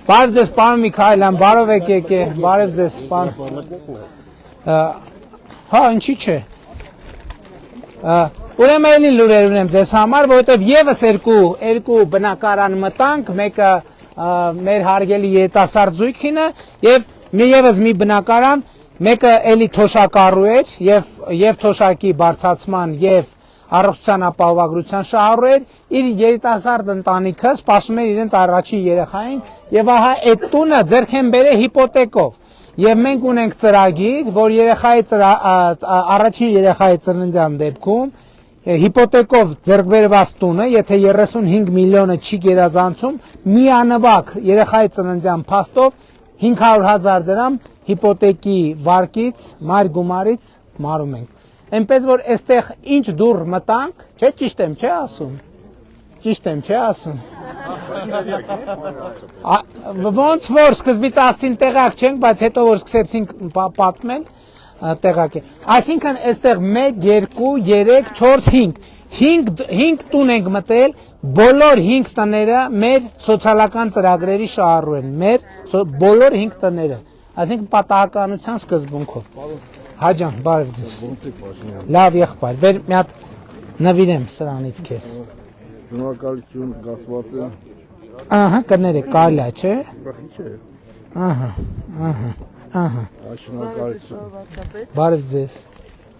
Բարև ձեզ, պարոն Միքայելյան, բարով եք եկել, բարև ձեզ, պարոն։ Հա, ինչի՞ չէ։ Ուրեմն էլի լուրեր ունեմ ձեզ համար, որովհետև եւս երկու բնակարան մտանք, մեկը մեր հարգելի երիտասարդ զույգինը եւ եւս մի բնակարան, մեկը էլի թոշակառու էր եւ թոշակի բարձրացման եւ առողջության ապահովագրության շահառու էր, իր երիտասարդ ընտանիքը սպասում էր իրենց առաջին երեխային եւ ահա այդ տունը ձեռք են բերել հիպոթեկով եւ մենք ունենք ծրագիր, որ առաջին երեխայի ծննդյան դեպքում հիպոթեկով ձեռք բերված տունը, եթե 35 միլիոնը չի գերազանցում, միանվագ երեխայի ծննդյան փաստով 500,000 դրամ հիպոթեկի վարկից, մայր գումարից մարում ենք։ Այնպես որ այստեղ ինչ դուր մտանք, չէ՞ ճիշտ եմ, չէ՞ ասում։ Ճիշտ եմ, չէ՞ ասում։ Ոնց որ սկզբից ասին տեղակ չենք, բայց հետո որ սկսեցինք պատմել, տեղակ է։ Այսինքն այստեղ 1 2 3 4 5 տուն ենք մտել, բոլոր 5 տները մեր սոցիալական ծրագրերի շահառու են, մեր բոլոր 5 տները, այսինքն պատահականության սկզբունքով։ Հաջան, բարև ձեզ։ Լավ եղբայր, բեր մի հատ նվիրեմ սրանից քեզ։
Շնորհակալություն գասված է։
Ահա, կներեք, կարելի է, չէ՞։
Չէ։
Ահա։
Շնորհակալություն։
Բարև ձեզ։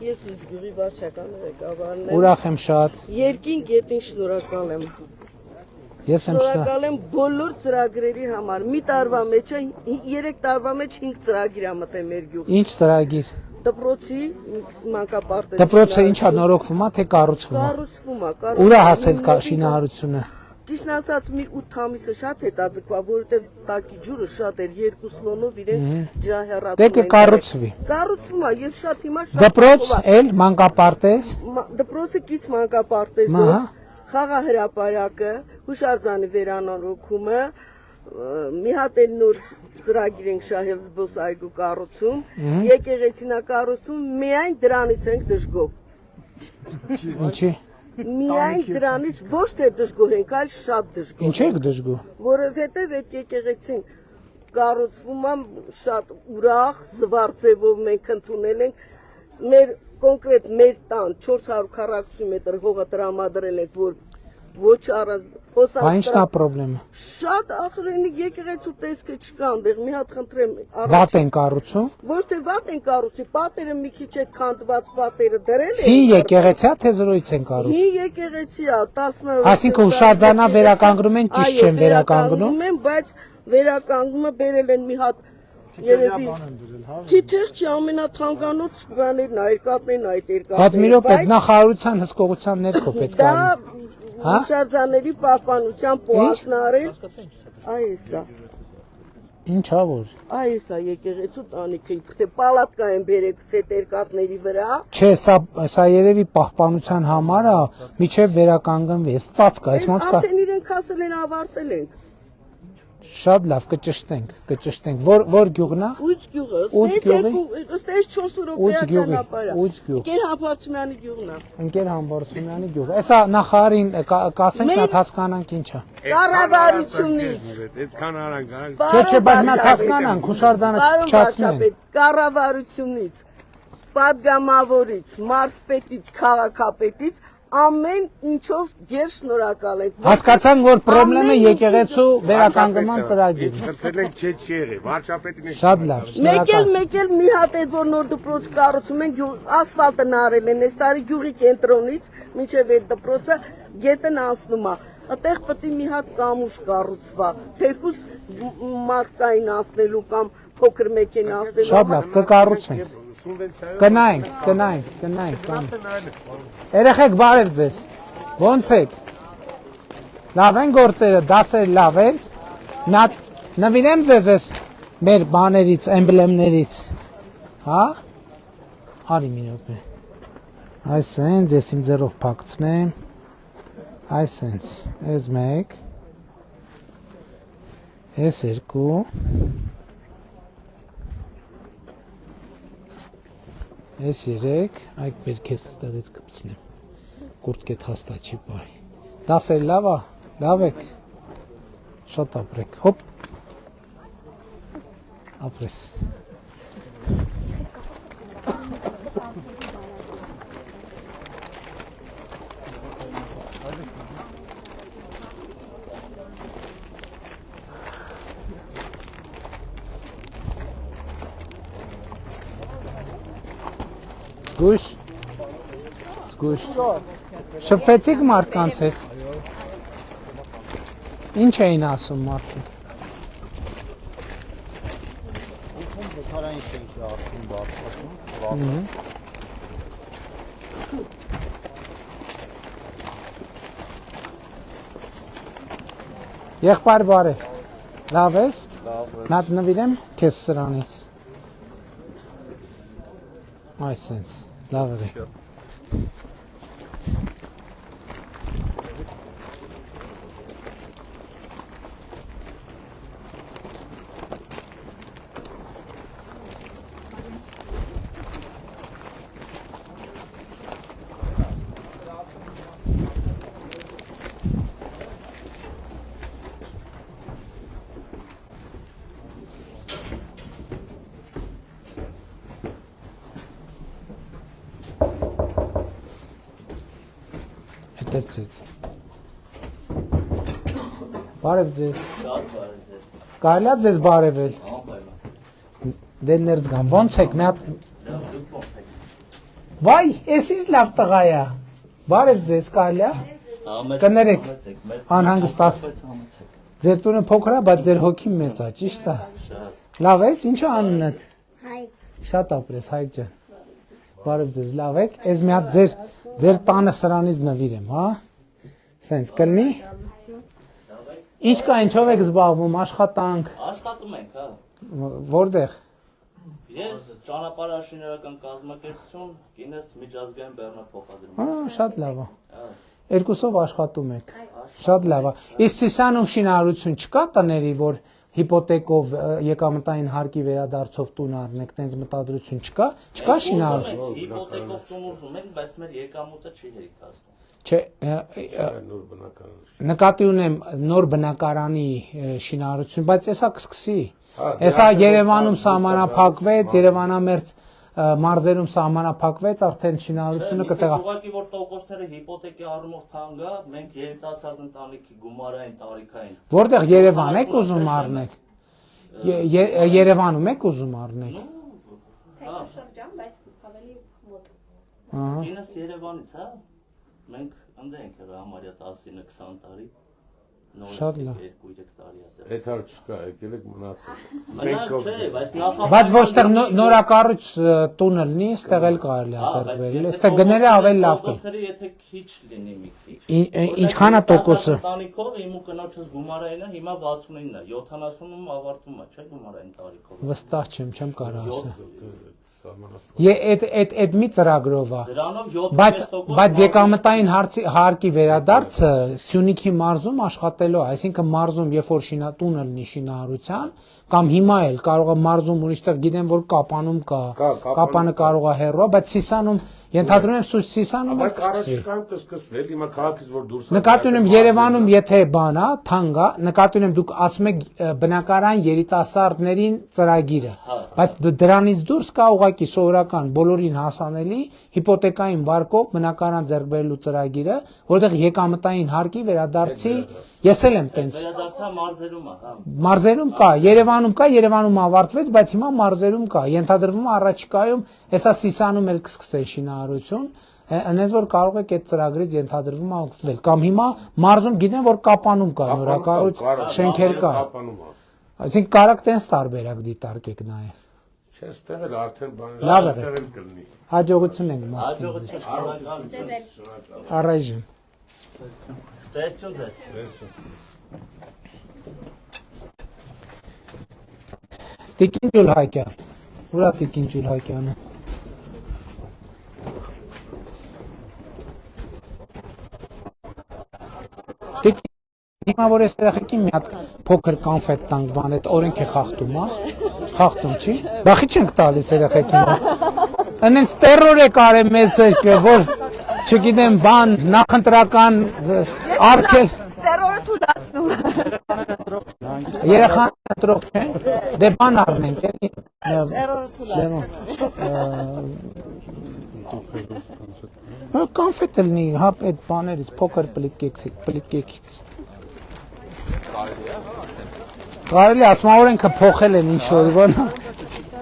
Ես Ուզգուրի վարչական ղեկավարն եմ։
Ուրախ եմ շատ։
Երկինք ետին շնորհակալ եմ։
Ես եմ
շնորհակալ եմ բոլոր ծրագրերի համար։ Մի տարվա մեջ 3 տարվա մեջ 5 ծրագիր ա մտել մեր գյուղ։
Ինչ ծրագիր։
Դպրոցի մանկապարտեզը։
Դպրոցը ինչա նորոգվում է, թե կառուցվում է։
Կառուցվում է։
Ուրա հասել կա շինարարությունը։
Ճիշտն ասած մի 8 ամիսը շատ հետաձգվա, որովհետև տակի ջուրը շատ էր, 2 սլոնով իրեն ջրահեռացում են։
Դե կառուցվի։
Կառուցվում է եւ շատ հիմա շատ
Դպրոց էլ մանկապարտեզ։
Դպրոցը կից մանկապարտեզով, խաղահրապարակը, հուշարձանի վերանորոգումը, մի հատ էլ նոր ծրագիր ենք շահել զբոսայգու կառուցում, եկեղեցինա կառուցում, միայն դրանից ենք դժգոհ։
Ինչի։
Միայն դրանից ոչ թե դժգոհ ենք, այլ շատ դժգոհ։
Ինչ եք դժգոհ։
Որովհետև այդ եկեղեցին կառուցվում է շատ ուրախ, զվարճևով մենք ընդունել ենք, մեր կոնկրետ մեր տան 400 քառակուսի մետր հողը տրամադրել ենք, որ ոչ առանց
Բա ինչն է խնդրեմը։
Շատ ախրենի եկեղեցու տեսքը չկա այնտեղ, մի հատ խնդրեմ։
Վատ են կառուցում։
Ոչ թե վատ են կառուցի, պատերը մի քիչ է քանդված, պատերը դրել են։
Հին եկեղեցի է, թե զրոյից են կառուցում։
Հին եկեղեցի է, 10
Այսինքն հուշարձանա վերականգնում են, ճիշտ չեն վերականգնում։
Բայց վերականգնումը բերել են մի հատ
Երևի
Թիթեղ չի ամենաթանկանոց բաներն ա, երկաթներն ա, այդ երկաթները։
Բայց մի րոպե, նախարարության հսկողության ներքո պետք է
Դա
լինի։
հուշարձանների պահպանության պոակնարել, այս է։
Ինչա որ։
Այս է եկեղեցու տանիքը, իբրե պալատկա են բերեկց այդ երկաթների վրա։
Չէ, սա երևի պահպանության համար է, միջև վերականգնվի, այս ծածկը, այս ոնց կա։
Արդեն իրենք ասել են ավարտել ենք։
Շատ լավ, կճշտենք։ Որ գյուղն է։
Ուց գյուղը, ըստ այս 4 րոպեա ճանապարհ է։
Ուց գյուղ։
Ընկեր Համբարձումյանի գյուղն է։
Ընկեր Համբարձումյանի գյուղ։ Էսա նախարարին կասենք, նա հասկանանք ինչ է։
Կառավարությունից։
Այդքան արանք,
Չէ, բայց նա հասկանանք, հուշարձանը չփչացնեն։
Կառավարությունից, падգամավորից, մարզպետից, քաղաքապետից ամեն ինչով ģեր շնորհակալ ենք։
Հասկացանք, որ խնդրեմը եկեղեցու վերականգնման ծրագիրն է։
Խնդրել ենք չէ, վարչապետին։
Շատ լավ,
Մեկ էլ մի հատ այդ որ նոր դպրոց կառուցում են, ասֆալտը նարել են, այս տարի գյուղի կենտրոնից մինչև այդ դպրոցը գետն անցնում է։ Այդտեղ պետք է մի հատ կամուշ կառուցվա, թեկուզ մարդկային անցնելու կամ փոքր մեքենա անցնելու։
Շատ լավ, կկառուցենք։ Գնայինք։ Երեխեք բարև ձեզ։ Ոնց եք։ Լավ են գործերը, դասերը լավ են։ Նվիրեմ ձեզ այս մեր բաներից, էմբլեմներից։ Հա։ Արի մի րոպե։ Այս են, ես իմ ձեռով փակցնեմ։ Այս են, այս մեկ։ Այս երկու։ Այս 3, այդ բերքես ստեղից կպցնեմ, կուրտկետ հաստա չի պահի, դասեր լավ է, լավ եք, շատ ապրեք, հոպ, ապրես, Զգույշ, շփվեցիք մարդկանց հետ, ինչ էին ասում մարդիկ,
Նկարային շենքի արդեն բարձրացում,
Եղբայր բարև, լավ ես, մատ նվիրեմ քեզ սրանից, այս սենց, լավ է։ Հետեցեց։ Բարև ձեզ։ Կարելի է ձեզ բարևել։ Դե ներս գամ, ոնց եք, մի հատ։ Վայ, էս ինչ լավ տղա է։ Բարև ձեզ, կարելի է։ Կներեք, անհանգստացած։ Ձեր տունը փոքր է, բայց ձեր հոգին մեծ է, ճիշտ է։ Լավ ես, ինչ է անունդ։ Հայկ։ Շատ ապրես, Հայկ ջան։ Բարև ձեզ, լավ եք։ Էս մի հատ ձեր տանը սրանից նվիրեմ, հա։ Սենց կլինի։ Ինչ կա, ինչով եք զբաղվում, աշխատանք։
Աշխատում ենք, հա։
Որտեղ։
Ես ճանապարհաշինարական կազմակերպություն, կինս միջազգային բեռնափոխադրում։
Հա, շատ լավ է։ Երկուսով աշխատում եք։ Շատ լավ է։ Իսկ Սիսիանում շինարարություն չկա տների, որ հիպոթեկով եկամտային հարկի վերադարձով տուն առնեք, տենց մտադրություն չկա շինարարություն։
Հիպոթեկով տուն ուզում ենք, բայց մեր եկամուտը չի հերիքացնում։
Չէ, նկատի ունեմ նոր բնակարանի շինարարություն, բայց էսա կսկսի։ Էսա Երևանում սահմանափակվեց, Երևանամերձ մարզերում սահմանափակվեց, արդեն շինարարությունը կտեղա։
Ուղղակի որ տոկոսները հիպոթեկի առումով թանկ է, մենք երիտասարդ ընտանիքի գումարային տարիքային։
Որտեղ Երևան եք ուզում առնեք։ Երևանում եք ուզում առնեք։
Հա,
շրջան, բայց ավելի մոտ։
Ինձ Երևանից, հա։ Մենք ընդ ենք եղել համարյա 19-20 տարի։
Շատ լավ։
2-3 տարի է։
Այդ հար չկա, եկել եք մնացել։
Մնաք չէ, բայց նախ
Բայց ոստեղ նորակառույց տունը լինի, ստեղ էլ կարելի է ձեռք բերել։ Ստեղ գները ավելի լավ կլինի։
Եթե քիչ լինի մի քիչ։
Ինչքան է տոկոսը։
Տանիքով իմ ու կնոջս գումարայինը հիմա 69-ն է, 70-ում ավարտում է, չէ՞ գումարային տարիքով։
Վստահ չեմ կարող ասել։ Այդ մի ծրագրով է։ Բայց եկամտային հարկի վերադարձը Սյունիքի մարզում աշխատելու է, այսինքն մարզում երբ որ տունը լինի շինարարության, կամ հիմա էլ կարող է մարզում ուրիշտեղ գիտեմ որ Կապանում կա, Կապանը կարող է հեռու, բայց Սիսանում ենթադրում եմ Սիսանում էլ կսկսվի։
Կսկսվել, հիմա քաղաքից որ դուրս
Նկատի ունեմ Երևանում եթե բան է, թանկ է, նկատի ունեմ դուք ասում եք բնակարան երիտասարդներին ծրագիրը, բայց դրանից դուրս կա ուղղակի սովորական բոլորին հասանելի հիպոթեկային վարկով բնակարան ձեռք բերելու ծրագիրը, որտեղ եկամտային հարկի վերադարձի ես էլ եմ տենց։
Վերադարձա մարզերում է, հա։
Մարզերում կա, Երևանում ավարտվեց, բայց հիմա մարզերում կա։ Ենթադրվում է առաջիկայում հեսա Սիսանում էլ կսկսեն շինարարություն, այնպես որ կարող եք այդ ծրագրից ենթադրվում է օգտվել։ Կամ հիմա մարզում գիտեմ որ Կապանում կա նորակառույց շենքեր կա։ Այսինքն կարակ տենց տարբերակ դիտարկեք նաև։
Չէ, ստեղ էլ արդեն բաները
Լավ է։
ստեղ էլ կլինի։
Հաջողություն ենք մաղթում։
Հաջողություն։
Առայժմ։
Ստեսություն ձեզ։
Տիկին Ջուլհակյան։ Ուրա Տիկին Ջուլհակյանը։ Տիկին հիմա որ ես երեխեքին մի հատ փոքր կոնֆետ տանք բան, այդ օրենք է խախտում, հա։ Խախտում չի։ Բախի չենք տալիս երեխեքին։ Այնց տերոր է կարել մեզ որ չգիտեմ բան նախընտրական արկել
Տերորը թույլատնում։
Երեխան տրող չեն, դե բան առնենք էլի։ Կոնֆետ լինի, հա, այդ բաներից փոքր պլիտկեքից։ Կարելի ասում օրենքը փոխել են ինչ որ բան։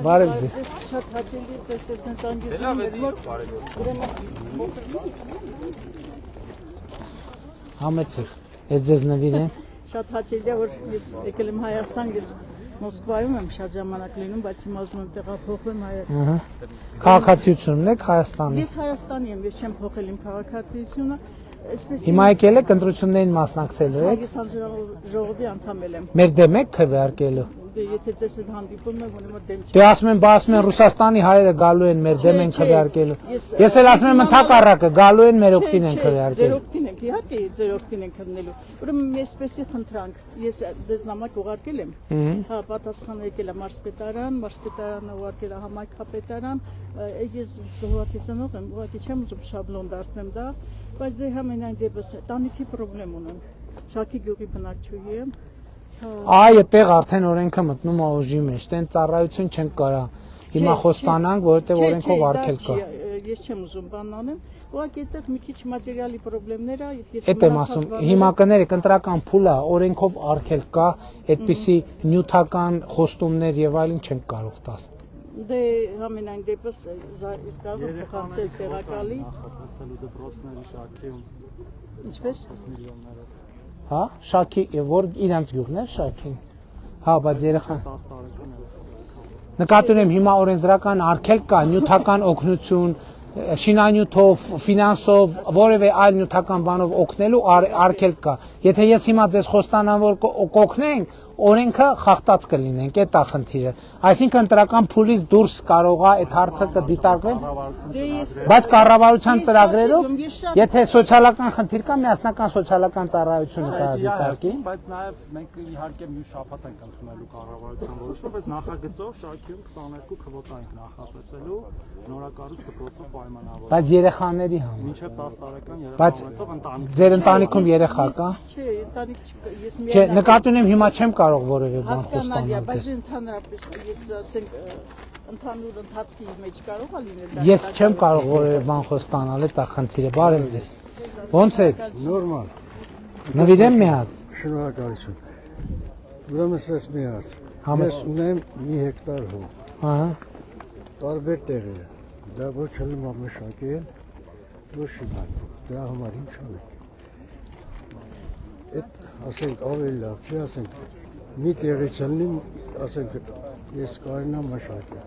Բարև ձեզ։
Շատ հաճելի է ձեզ այսպես անգամ
Համեցեք, ես ձեզ նվիրեմ։
Շատ հաճելի է որ ես եկել եմ Հայաստան, ես Մոսկվայում եմ շատ ժամանակ լինում, բայց հիմա ուզում եմ տեղափոխվեմ Հայաստան։
Քաղաքացիությունն եք Հայաստանի։
Ես Հայաստանի եմ, ես չեմ փոխել իմ քաղաքացիությունը։
Հիմա եկել եք ընտրություններին մասնակցելու եք։
Ես հանձնաժողովի անդամ եմ։
Մեր դեմ եք քվեարկելու։
Եթե ձեզ հետ հանդիպում եմ, ուրեմն դեմ չի։
Դե ասում են Ռուսաստանի հայերը գալու են մեր դեմ են քվեարկելու։ Ես էլ ասում եմ ընդհակառակը գալու են մեր օգտին են քվեարկելու։
Ձեր օգտին ենք, իհարկե ձեր օգտին ենք քննելու։ Ուրեմն այսպեսի խնդրանք, ես ձեզ նամակ ուղարկել եմ։ Հա, պատասխանը եկել է մարզպետարանը ուղարկել է համայնքապետարան, ես զոհվածի ծնող եմ, ուղղակի չեմ ուզում շաբլոն դարձնեմ դա, բայց դե համենայն դեպս տանիքի խնդրեմ ունեմ։ Շաքի գյուղի բնակչուհի եմ։
Այ այդտեղ արդեն օրենքը մտնում է ուժի մեջ, տեն ծառայություն չենք կարա հիմա խոստանանք, որովհետև օրենքով արգել կա։
Ես չեմ ուզում բան անեմ, ուղղակի այդտեղ մի քիչ մատերիալի խնդիրներ է, ես
Էդ եմ ասում, հիմա կներեք ընտրական փուլ է, օրենքով արգել կա, այդպիսի նյութական խոստումներ եւ այլն չենք կարող տալ։
Դե համենայն դեպս ես կարող եմ փոխանցել տեղակալի
նախատեսելու դպրոցների շարքիում
ինչպես
միլիոնները
Հա, Շաքի, որ իրանց գյուղն է Շաքին։ Հա, բայց երեխան
10 տարեկան է։
Նկատի ունեմ հիմա օրենսդրական արգել կա, նյութական օգնություն, շինանյութով, ֆինանսով, որևէ այլ նյութական բանով օգնելու արգել կա։ Եթե ես հիմա ձեզ խոստանամ որ կօգնենք, օրենքը խախտած կլինենք, այդ է խնդիրը։ Այսինքն ընտրական փուլից դուրս կարող է այդ հարցը կդիտարկվել։ Բայց կառավարության ծրագրերով, եթե սոցիալական խնդիր կա, միասնական սոցիալական ծառայությունը կդիտարկի։
Բայց նաև մենք իհարկե մի շաբաթ ենք ընդունելու կառավարության որոշումը, բայց նախագծով շարքիում 22 քվոտա ենք նախատեսելու նորակառույց դպրոցով պայմանավորված։
Բայց երեխաների համար։
Մինչև 10 տարեկան
Բայց
երեխաներով
ձեր ընտանիքում երեխա կա։
Չէ, ընտանիք չկա, ես
Չէ, նկատի ունեմ հիմա չեմ կարող որևէ բան խոստանալ
բայց
ձեզ։
ընդհանրապես ես ասենք ընդհանուր ընթացքի մեջ կարող է լինել դա։
Ես չեմ կարող որևէ բան խոստանալ, դա խնդիրը։ Բարև ձեզ։ Ոնց եք։
Նորմալ։
Նվիրեմ մի հատ։
Շնորհակալություն։ Ուրեմն ես մի հարց։ Ես ունեմ մի հեկտար հող։
Ահա։
Տարբեր տեղեր։ Դա ոչ հələ մամշակել, ոչ շինալ։ Դրա համար ինչ անենք։ Այդ ասենք ավելի լավ չի, ասենք մի տեղից ելնի, ասենք ես կարենա մշակել։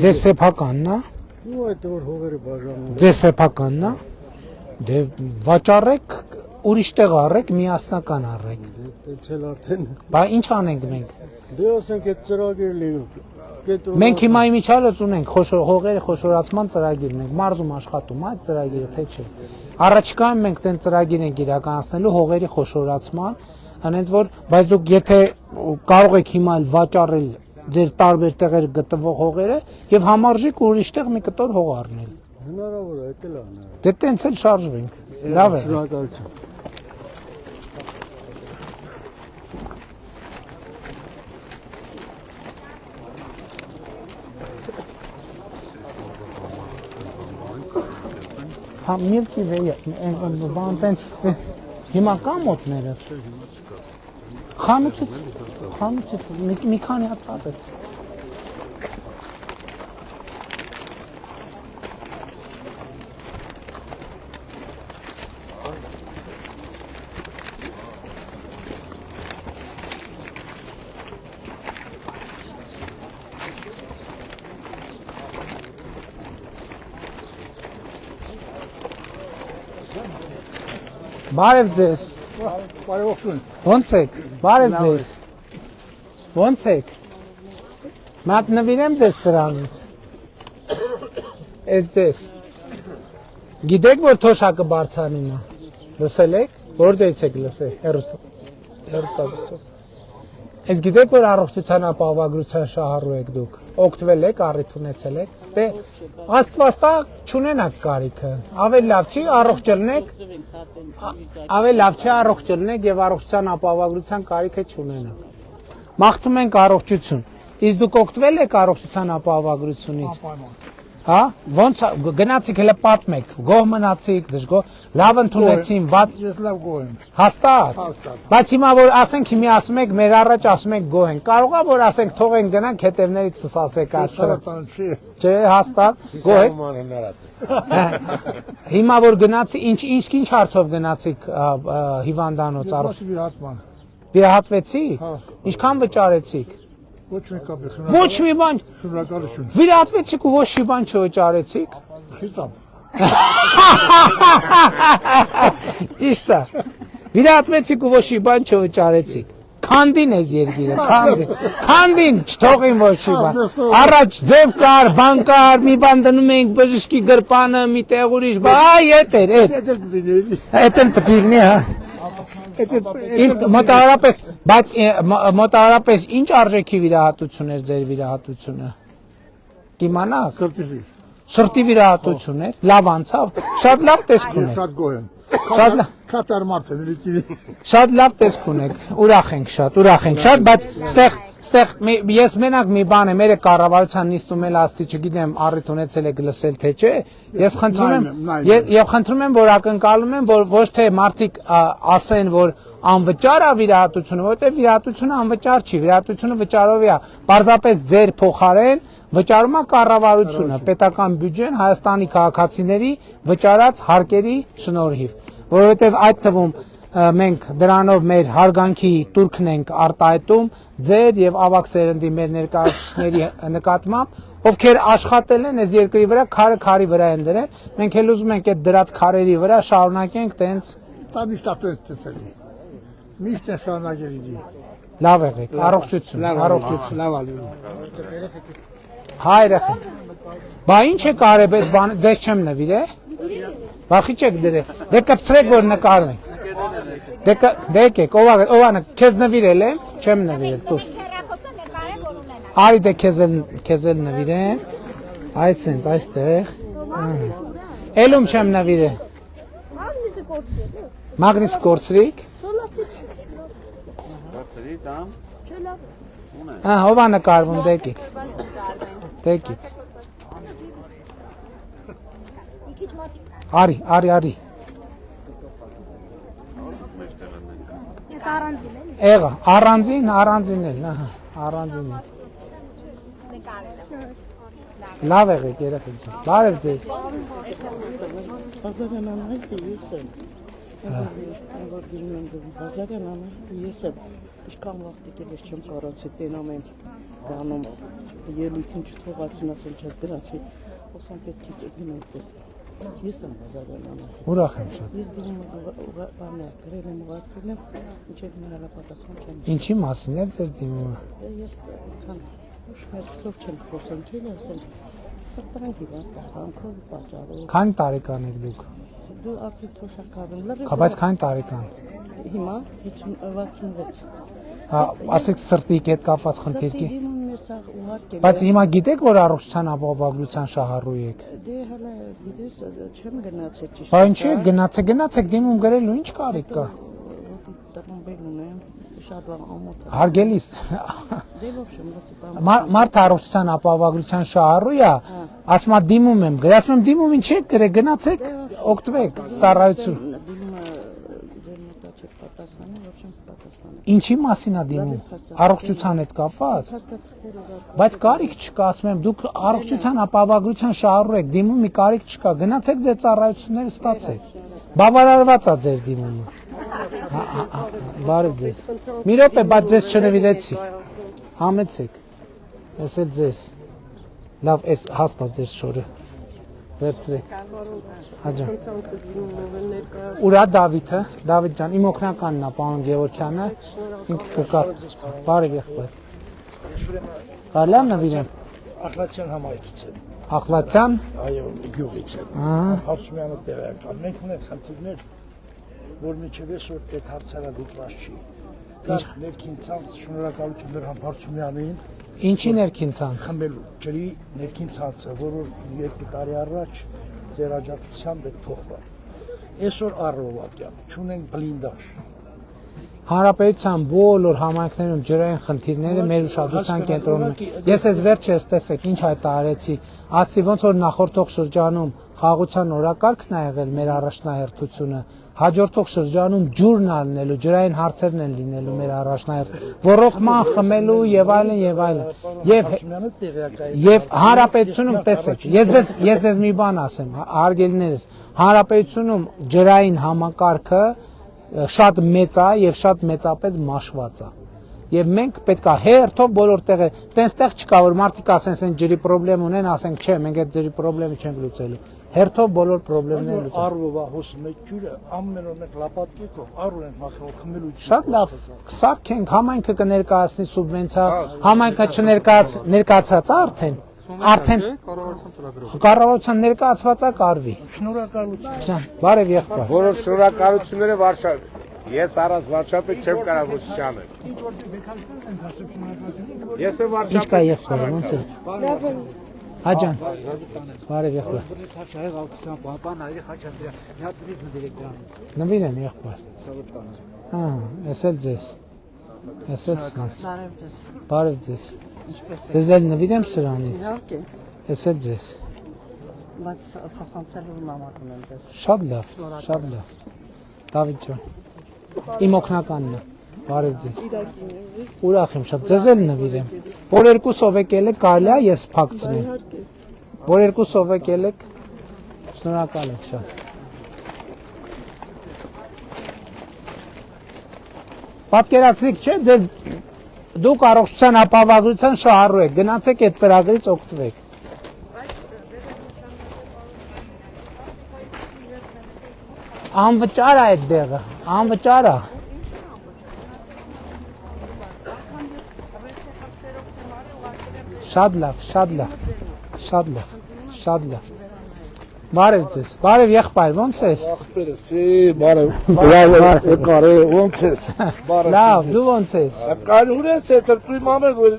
Ձեր սեփականն է։
Ու այդ որ հողերը բաժանում։
Ձեր սեփականն է։ Դե վաճառեք, ուրիշ տեղ առեք, միասնական առեք։
Դից էլ արդեն։
Բա ինչ անենք մենք։
Դե ասենք այդ ծրագիր լինում։
Մենք հիմա իմիջիալոց ունենք հողերի խոշորացման ծրագիր ունենք, մարզում աշխատում այդ ծրագիրը, թե չէ։ Առաջիկայում մենք դեն ծրագիր ենք իրականացնելու հողերի խոշորացման, հենց որ, բայց դուք եթե կարող եք հիմա վաճառել ձեր տարբեր տեղեր գտնվող հողերը եւ համարժեք ուրիշ տեղ մի կտոր հող առնել։
Հնարավոր է, դա լավն է։
Դե տենց էլ շարժվենք։ Լավ է։
Շնորհակալություն։
Հա Milky Way-ը, բան տենց հիմա կա մոտներս։ Խանութից մի քանի հատ պատետ։ Բարև ձեզ։
Բարեողջույն։
Ոնց եք։ Բարև ձեզ։ Ոնց եք։ Մատնվիրեմ ձեզ սրանից։ Էս ձեզ։ Գիտեք որ թոշակը բարձրանին է։ Լսել եք։ Որտեղից եք լսել։ Հերոստատուսով։ Ես գիտեք որ առողջության ապահովագրության շահառու եք դուք։ Օգտվել եք, առիթ ունեցել եք։ Դե Աստվածտա չունենաք կարիքը։ Ավելի լավ չի առողջ ելնեք։ Ավելի լավ չի առողջ ելնեք եւ առողջության ապահովագրության կարիքը չունենաք։ Մաղթում ենք առողջություն։ Իսկ դուք օգտվել եք առողջության ապահովագրությունից։ Հա, ոնց գնացիք հələ պատմեք, գոհ մնացիք, դժգոհ, լավ ընդունեցին, վատ։
Ես լավ գոհ եմ։
Հաստատ։ Բայց հիմա որ ասենք հիմա ասում եք մեր առաջ ասում եք գոհ ենք, կարող է որ ասենք թողենք գնանք հետևներից ասեք ասրը։ Չէ, հաստատ գոհ եք։ Հիմա որ գնացի, ինչ հարցով գնացիք հիվանդանոց առողջ։ Վիրահատվեցիք։ Ինչքան վճարեցիք։
Ոչ մի կապ չունի։
Ոչ մի բան։
Շնորհակալություն։
Վիրահատվեցիք ու ոչ մի բան չվճարեցիք։
Խիտամ։
Ճիշտ է։ Վիրահատվեցիք ու ոչ մի բան չվճարեցիք։ Քանդին էս երկիրը, քանդին։ Քանդին, չթողին ոչ մի բան։ Առաջ ձև կար, բան կար, մի բան դնում էինք բժշկի գրպանը, մի տեղ ուրիշ բան, այ էդ էր, էդ։ Էդ էլ պետք է, հա։ Իսկ մոտավորապես, բայց մոտավորապես ինչ արժեքի վիրահատություն էր ձեր վիրահատությունը։ Կիմանաք։ Սրտի վիրահատություն էր, լավ անցավ, շատ լավ տեսք ունեք։
Շատ գոհ եմ։ Կատար մարդ է դրիկի։
Շատ լավ տեսք ունեք, ուրախ ենք շատ, բայց ստեղ ես մենակ մի բան եմ, մեր կառավարության նիստում էլ ասցի, չգիտեմ, առիթ ունեցել եք լսել թե չէ, ես խնդրում եմ, որ ակնկալում եմ, որ ոչ թե մարդիկ ասեն, որ անվճար է վիրահատությունը, որովհետև վիրահատությունը անվճար չի, վիրահատությունը վճարովի է, պարզապես ձեր փոխարեն վճարում է կառավարությունը, պետական բյուջեն Հայաստանի քաղաքացիների վճարած հարկերի շնորհիվ, որովհետև այդ թվում մենք դրանով մեր հարգանքի տուրքն ենք արտահայտում ձեր եւ ավակ սերնդի մեր ներկայացուցիչների նկատմամբ, ովքեր աշխատել են այս երկրի վրա, քարը քարի վրա են դրել, մենք էլ ուզում ենք այդ դրած քարերի վրա շարունակենք տենց
միշտ է շարունակելի։
Լավ եղեք, առողջություն, առողջություն։
Լավ ալու։
Հայրախ։ Բա ինչ է կարեւ այս բանը, դες չեմ նվիրե։ Բախի չեք դրել։ Դե կպցրեք որ նկարվենք։ Դե եկեք, ովա քեզ նվիրել եմ, չեմ նվիրել, տուր։ Արի դե քեզ էլ նվիրեմ։ Այսենց, այստեղ։ Էլում չեմ նվիրել։ Մագնիս կորցրիկ։
Կորցրի տամ։
Ահա, ովա նկարվում, դե եկեք։ Դե եկեք։ Արի։ Եղա, առանձին էլ, ահա, առանձին էլ։ Լավ եղեք, երեխեք ջան, բարև ձեզ։
որ գնում եմ բազարյան անում, ես եմ ինչքան վաղ դիտել չեմ կարողացի տենամ եմ բանում ելույթին չթողացին ասել չես դրացի ոսան պետք է գնում պես ես եմ բազարյան անում
Ուրախ եմ շատ
ես դիմում բանը գրել եմ ուղարկել եմ ինչեւ հնարապատասխան չեմ
Ինչի մասին է ձեր դիմումը
ես քան ուշքերով չեմ խոսել ասել սրտանքի բանքով պատճառով
Քանի տարեկան եք դուք
Դու արդեն թոշակառում
Բայց քանի տարեկան
Հիմա 66
Ասեք սրտի հետ կապված խնդիր կի
ուղարկել
Բայց հիմա գիտեք որ առողջության ապահովագրության շահառու եք
Դե հələ գիտես չեմ գնացել ճիշտ
Բա ինչի գնացեք դիմում գրելու ինչ կարիք կա
Տպամբել ունեմ շատ բան ամոթ
Հարգելիս
Դե ոչ եմ լսի
Մարդ առողջության ապահովագրության շահառու է ասում եմ դիմում եմ ասում եմ դիմում ինչ եք գրե գնացեք օգտվեք ծառայություն Ինչի մասին է դիմում առողջության հետ կապված Բայց կարիք չկա ասում եմ դուք առողջության ապահովագրության շահառու եք դիմում մի կարիք չկա գնացեք ձեր ծառայությունները ստացեք Բավարարված է ձեր դիմումը Բարև ձեզ Մի րոպե բայց ձեզ չնվիրեցի Համեցեք Ես էլ ձեզ Լավ էս հաստա ձեր շորը Վերցրեք Հաջա Ուրա Դավիթը Դավիթ ջան իմ օգնականն է պարոն Գևորգյանը ինքը կկա Բարև եղբայր Կարելի է նվիրեմ
Ախլատյան համայնքից եմ
Ախլատյան
Այո գյուղից եմ Հարսումյանը տեղական մենք ունենք խնդիրներ որ միջև այսօր այդ հարցերը լուծված չի Դա ներքին ցանց շնորհակալություն Լեռան Հարսումյանին
Ինչի ներքին ցանց
խմբելու ջրի ներքին ցանցը որ 2 տարի առաջ ձեր աջակցությամբ է փոխվել Այսօր առօրյական չունենք բլինդաժ
Հանրապետության բոլոր համայնքներում ջրային խնդիրները մեր ուշադրության կենտրոնում են Ես այս վերջերս տեսեք ինչ հայտարարեցի Ացի ոնց որ նախորդող շրջանում խաղաղության օրակարգն է եղել մեր առաջնահերթությունը Հաջորդող շրջանում ջուրն է լինելու ջրային հարցերն են լինելու մեր առաջնահերթ Ոռոգման խմելու եւ այլն Եվ հանրապետությունում տեսեք ես ձեզ մի բան ասեմ հարգելիներս Հանրապետությունում ջրային համակարգը շատ մեծ է եւ շատ մեծապես մաշված է Եվ մենք պետք է հերթով բոլոր տեղեր Տենստեղ չկա որ մարդիկ ասեն ասեն ջրի խնդրեմ ունեն ասենք չէ մենք այդ ջրի խնդրեմը չենք լուծելու Հերթով բոլոր խնդիրները լուծել
Արվովա հոսում եք ջուրը ամեն օր մենք լապատկիկով առու ենք մաքրել խմելու
Շատ լավ կսարքենք համայնքը կներկայացնի սուբվենցիա համայնքը չներկայացած արդեն կառավարության ներկայացվածա կարվի
Շնորհակալություն
Բարև եղբայր
Որոշ շնորհակալությունները Վարշավա Ես առանց վարչապետ չեմ կարող ոչինչ անել Ես եմ վարչապետ
Ինչ կա եղբայր ոնց է Հաջան Բարև եղբայր Նվիրեմ եղբայր Ես էլ ձեզ Ես էլ սրանց Բարև ձեզ Ձեզ էլ նվիրեմ սրանից Ես էլ ձեզ
Բայց փոխանցելու նամակ ունեմ դες
Շատ լավ Դավիթ ջան Իմ օգնականն է Բարև ձեզ Ուրախ եմ շատ Ձեզ էլ նվիրեմ Որ երկուսով եկել եք կարելի է ես փակցնեմ Որ երկուսով եկել եք Շնորհակալ եմ շատ Պատկերացրիք չէ ձեր Դուք առողջության ապահովագրության շահառու եք գնացեք այդ ծրագրից օգտվեք Անվճար է այդ դեղը Անվճար է Շատ լավ Բարև ձեզ Բարև եղբայր ոնց ես
Ախպերս բարև եկար ոնց ես
Լավ դու ոնց ես
Կանուր ես դու մամը որ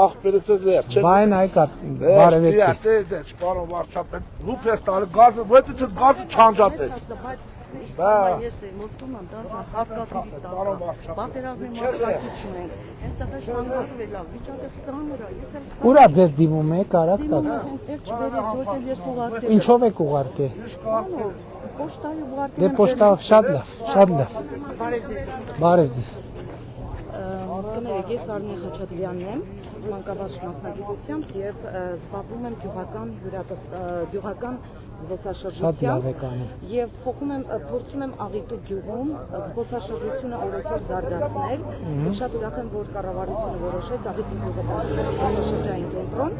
ախպերս ես վերջ
Բայն այկա բարևեցի
Պարոն վարչապետ դուք ես տալի գազը ոդից գազը չանջատես Բա ես մոտում եմ դա հատկացի պարոն վարչապետ
Պատերազմի մասնակից չունենք Այնտեղ է շանգարվել է վիճակը ծանր է
Ուրա ձեր դիմում եք արագ տակ Ինչով եք ուղարկել
Պոստայով ուղարկել
Դե պոստայով շատ լավ Բարև ձեզ
Կներեք, ես Արմեն Խաչատրյանն եմ, մանկաբաց մասնագիտությամբ եւ զբաղվում եմ գյուղական զբոսաշրջության
լավ եք անում։
եւ փորձում եմ Աղիտու գյուղում զբոսաշրջությունը օրեցօր զարգացնել։ Եվ շատ ուրախ եմ, որ կառավարությունը որոշեց Աղիտու գյուղը դարձնել զբոսաշրջային կենտրոն։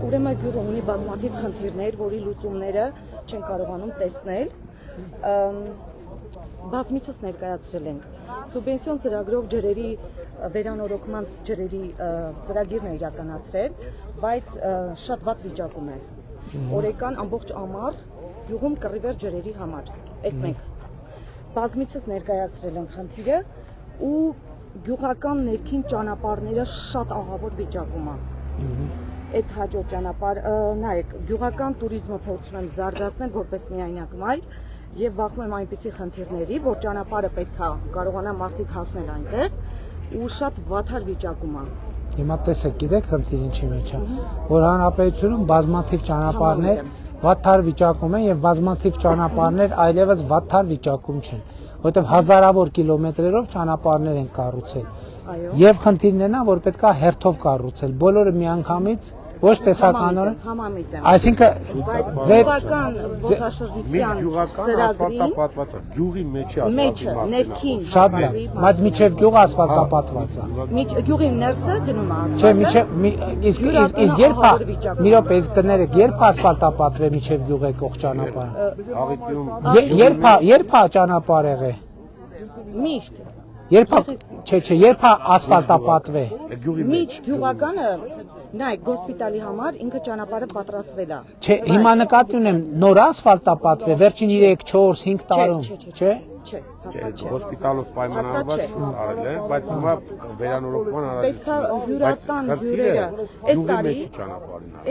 Ուրեմն գյուղը ունի բազմաթիվ խնդիրներ, որի լուծումները չեն կարողանում տեսնել։ Բազմիցս ներկայացրել ենք սուբվենցիոն ծրագրով ջրերի վերանորոգման ջրերի ծրագիրն է իրականացրել, բայց շատ վատ վիճակում է։ Օրեկան ամբողջ ամառ գյուղում կռիվեր ջրերի համար։ Այդ մենք բազմիցս ներկայացրել ենք խնդիրը ու գյուղական ներքին ճանապարհները շատ ահավոր վիճակում է։ Այդ հաջորդ ճանապարհ, նայեք, գյուղական туриզմը փորձում եմ զարգացնել որպես միայնակ մայր եւ բախվում եմ այնպիսի խնդիրների, որ ճանապարհը պետք է կարողանա մարդիկ հասնել այնտեղ ու շատ վատար վիճակում է։
Հիմա տեսեք, գիտեք խնդիրը ինչի մեջ է, որ հանրապետությունում բազմաթիվ ճանապարհներ վատար վիճակում են եւ բազմաթիվ ճանապարհներ այլևս վատար վիճակում չեն, որովհետեւ հազարավոր կիլոմետրերով ճանապարհներ են կառուցել։ Եվ խնդիրն է նա, որ պետք է հերթով կառուցել, բոլորը միանգամից ոչ տեսականորեն, այսինքն
գյուղական զբոսաշրջության
ասֆալտապատված է, գյուղի մեջ է ասֆալտի
ներքին
շատ լավ, բայց միջև գյուղը ասֆալտապատված է։
Գյուղի ներսը գնում է
Չէ, իսկ երբ մի րոպե, իսկ կներեք, երբ ասֆալտապատվե միջև գյուղ եկող ճանապարհը։ Երբ է ճանապարհ եղե։
Միշտ։
Երբ ասֆալտապատվե։
Միջ գյուղականը նայեք գոսպիտալի համար ինքը ճանապարհը պատրաստվել է։
Չէ, հիմա նկատի ունեմ նոր ասֆալտապատվե վերջին 3, 4, 5 տարում, չէ։
Չէ, հաստատ չէ։
Հոսպիտալով պայմանավորված արել են, բայց հիմա վերանորոգման
պետք է հյուրական հյուրերը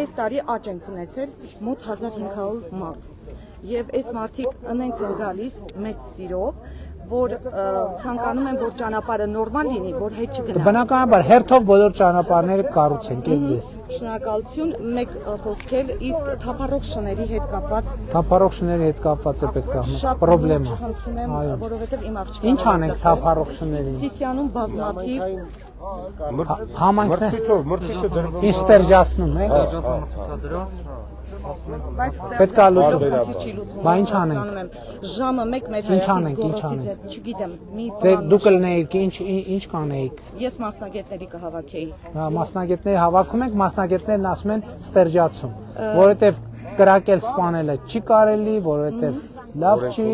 այս տարի աճ են ունեցել մոտ 1500 մարդ։ Եվ այս մարդիկ ընենց են գալիս մեծ սիրով, որ ցանկանում են, որ ճանապարհը նորմալ լինի, որ հետ չգնա։
Բնականաբար հերթով բոլոր ճանապարհները կառուցենք, ես ձեզ։
Շնորհակալություն, մեկ խոսքել, իսկ թափառող շների հետ կապված։
Թափառող շների հետ կապված է պետք է պրոբլեմա։
Այո, որովհետև իմ աղջիկը։
Ինչ անենք թափառող շներին։
Սիսիանում բազմաթիվ
համայնքներ ինչ ստերջացնում եք։ Պետք է լուծում։ Բա ինչ անենք։
Ժամը 1 մեր հայացքից չգիտեմ։
Դուք կլնեիք, ինչ կանեիք։
Ես մասնագետների կհավաքեի։
Մասնագետների հավաքում եք, մասնագետներն ասում են ստերջացում, որովհետև կրակել սպանելը չի կարելի, որովհետև լավ չի,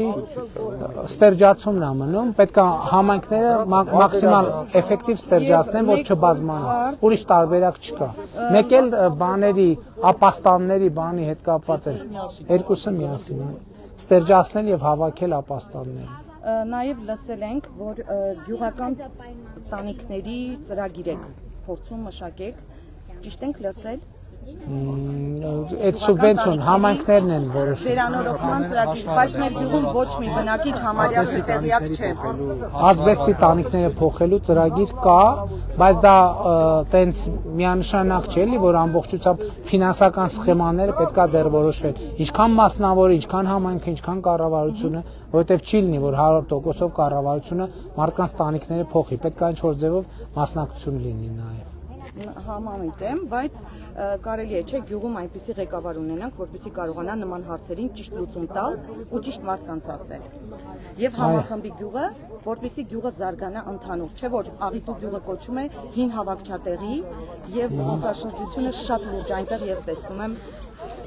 ստերջացումն է մնում, պետք է համայնքները մաքսիմալ էֆեկտիվ ստերջացնեն, որ չբազմանան, ուրիշ տարբերակ չկա։ Մեկ էլ բաների, ապաստանների բանի հետ կապված է, երկուսը միասին է, ստերջացնել եւ հավաքել ապաստանները։
Նաեւ լսել ենք, որ գյուղական տանիքների ծրագիր եք փորձում մշակեք, ճիշտ ենք լսել։
Այդ սուբվենցիոն համայնքներն են որոշում։
Վերանորոգման ծրագիր, բայց մեր գյուղում ոչ մի բնակիչ համարյա տեղյակ չէ։
Ազբեստի տանիքները փոխելու ծրագիր կա, բայց դա տենց միանշանակ չէ, էլի, որ ամբողջությամբ ֆինանսական սխեմաները պետք է դեռ որոշվեն։ Ինչքան մասնավորը, ինչքան համայնքը, ինչքան կառավարությունը, որովհետև չի լինի, որ 100%-ով կառավարությունը մարդկանց տանիքները փոխի, պետք է ինչ-որ ձևով մասնակցություն լինի նաև։
Համամիտ եմ, բայց կարելի է չէ գյուղում այնպիսի ղեկավար ունենանք, որպեսզի կարողանա նման հարցերին ճիշտ լուծում տալ ու ճիշտ մարդկանց ասել։ Եվ համախմբի գյուղը, որպեսզի գյուղը զարգանա ընդհանուր, չէ՞ որ Աղիտու գյուղը կոչում է հին հավաքչատեղի եւ զբոսաշրջությունը շատ լուրջ այնտեղ ես տեսնում եմ։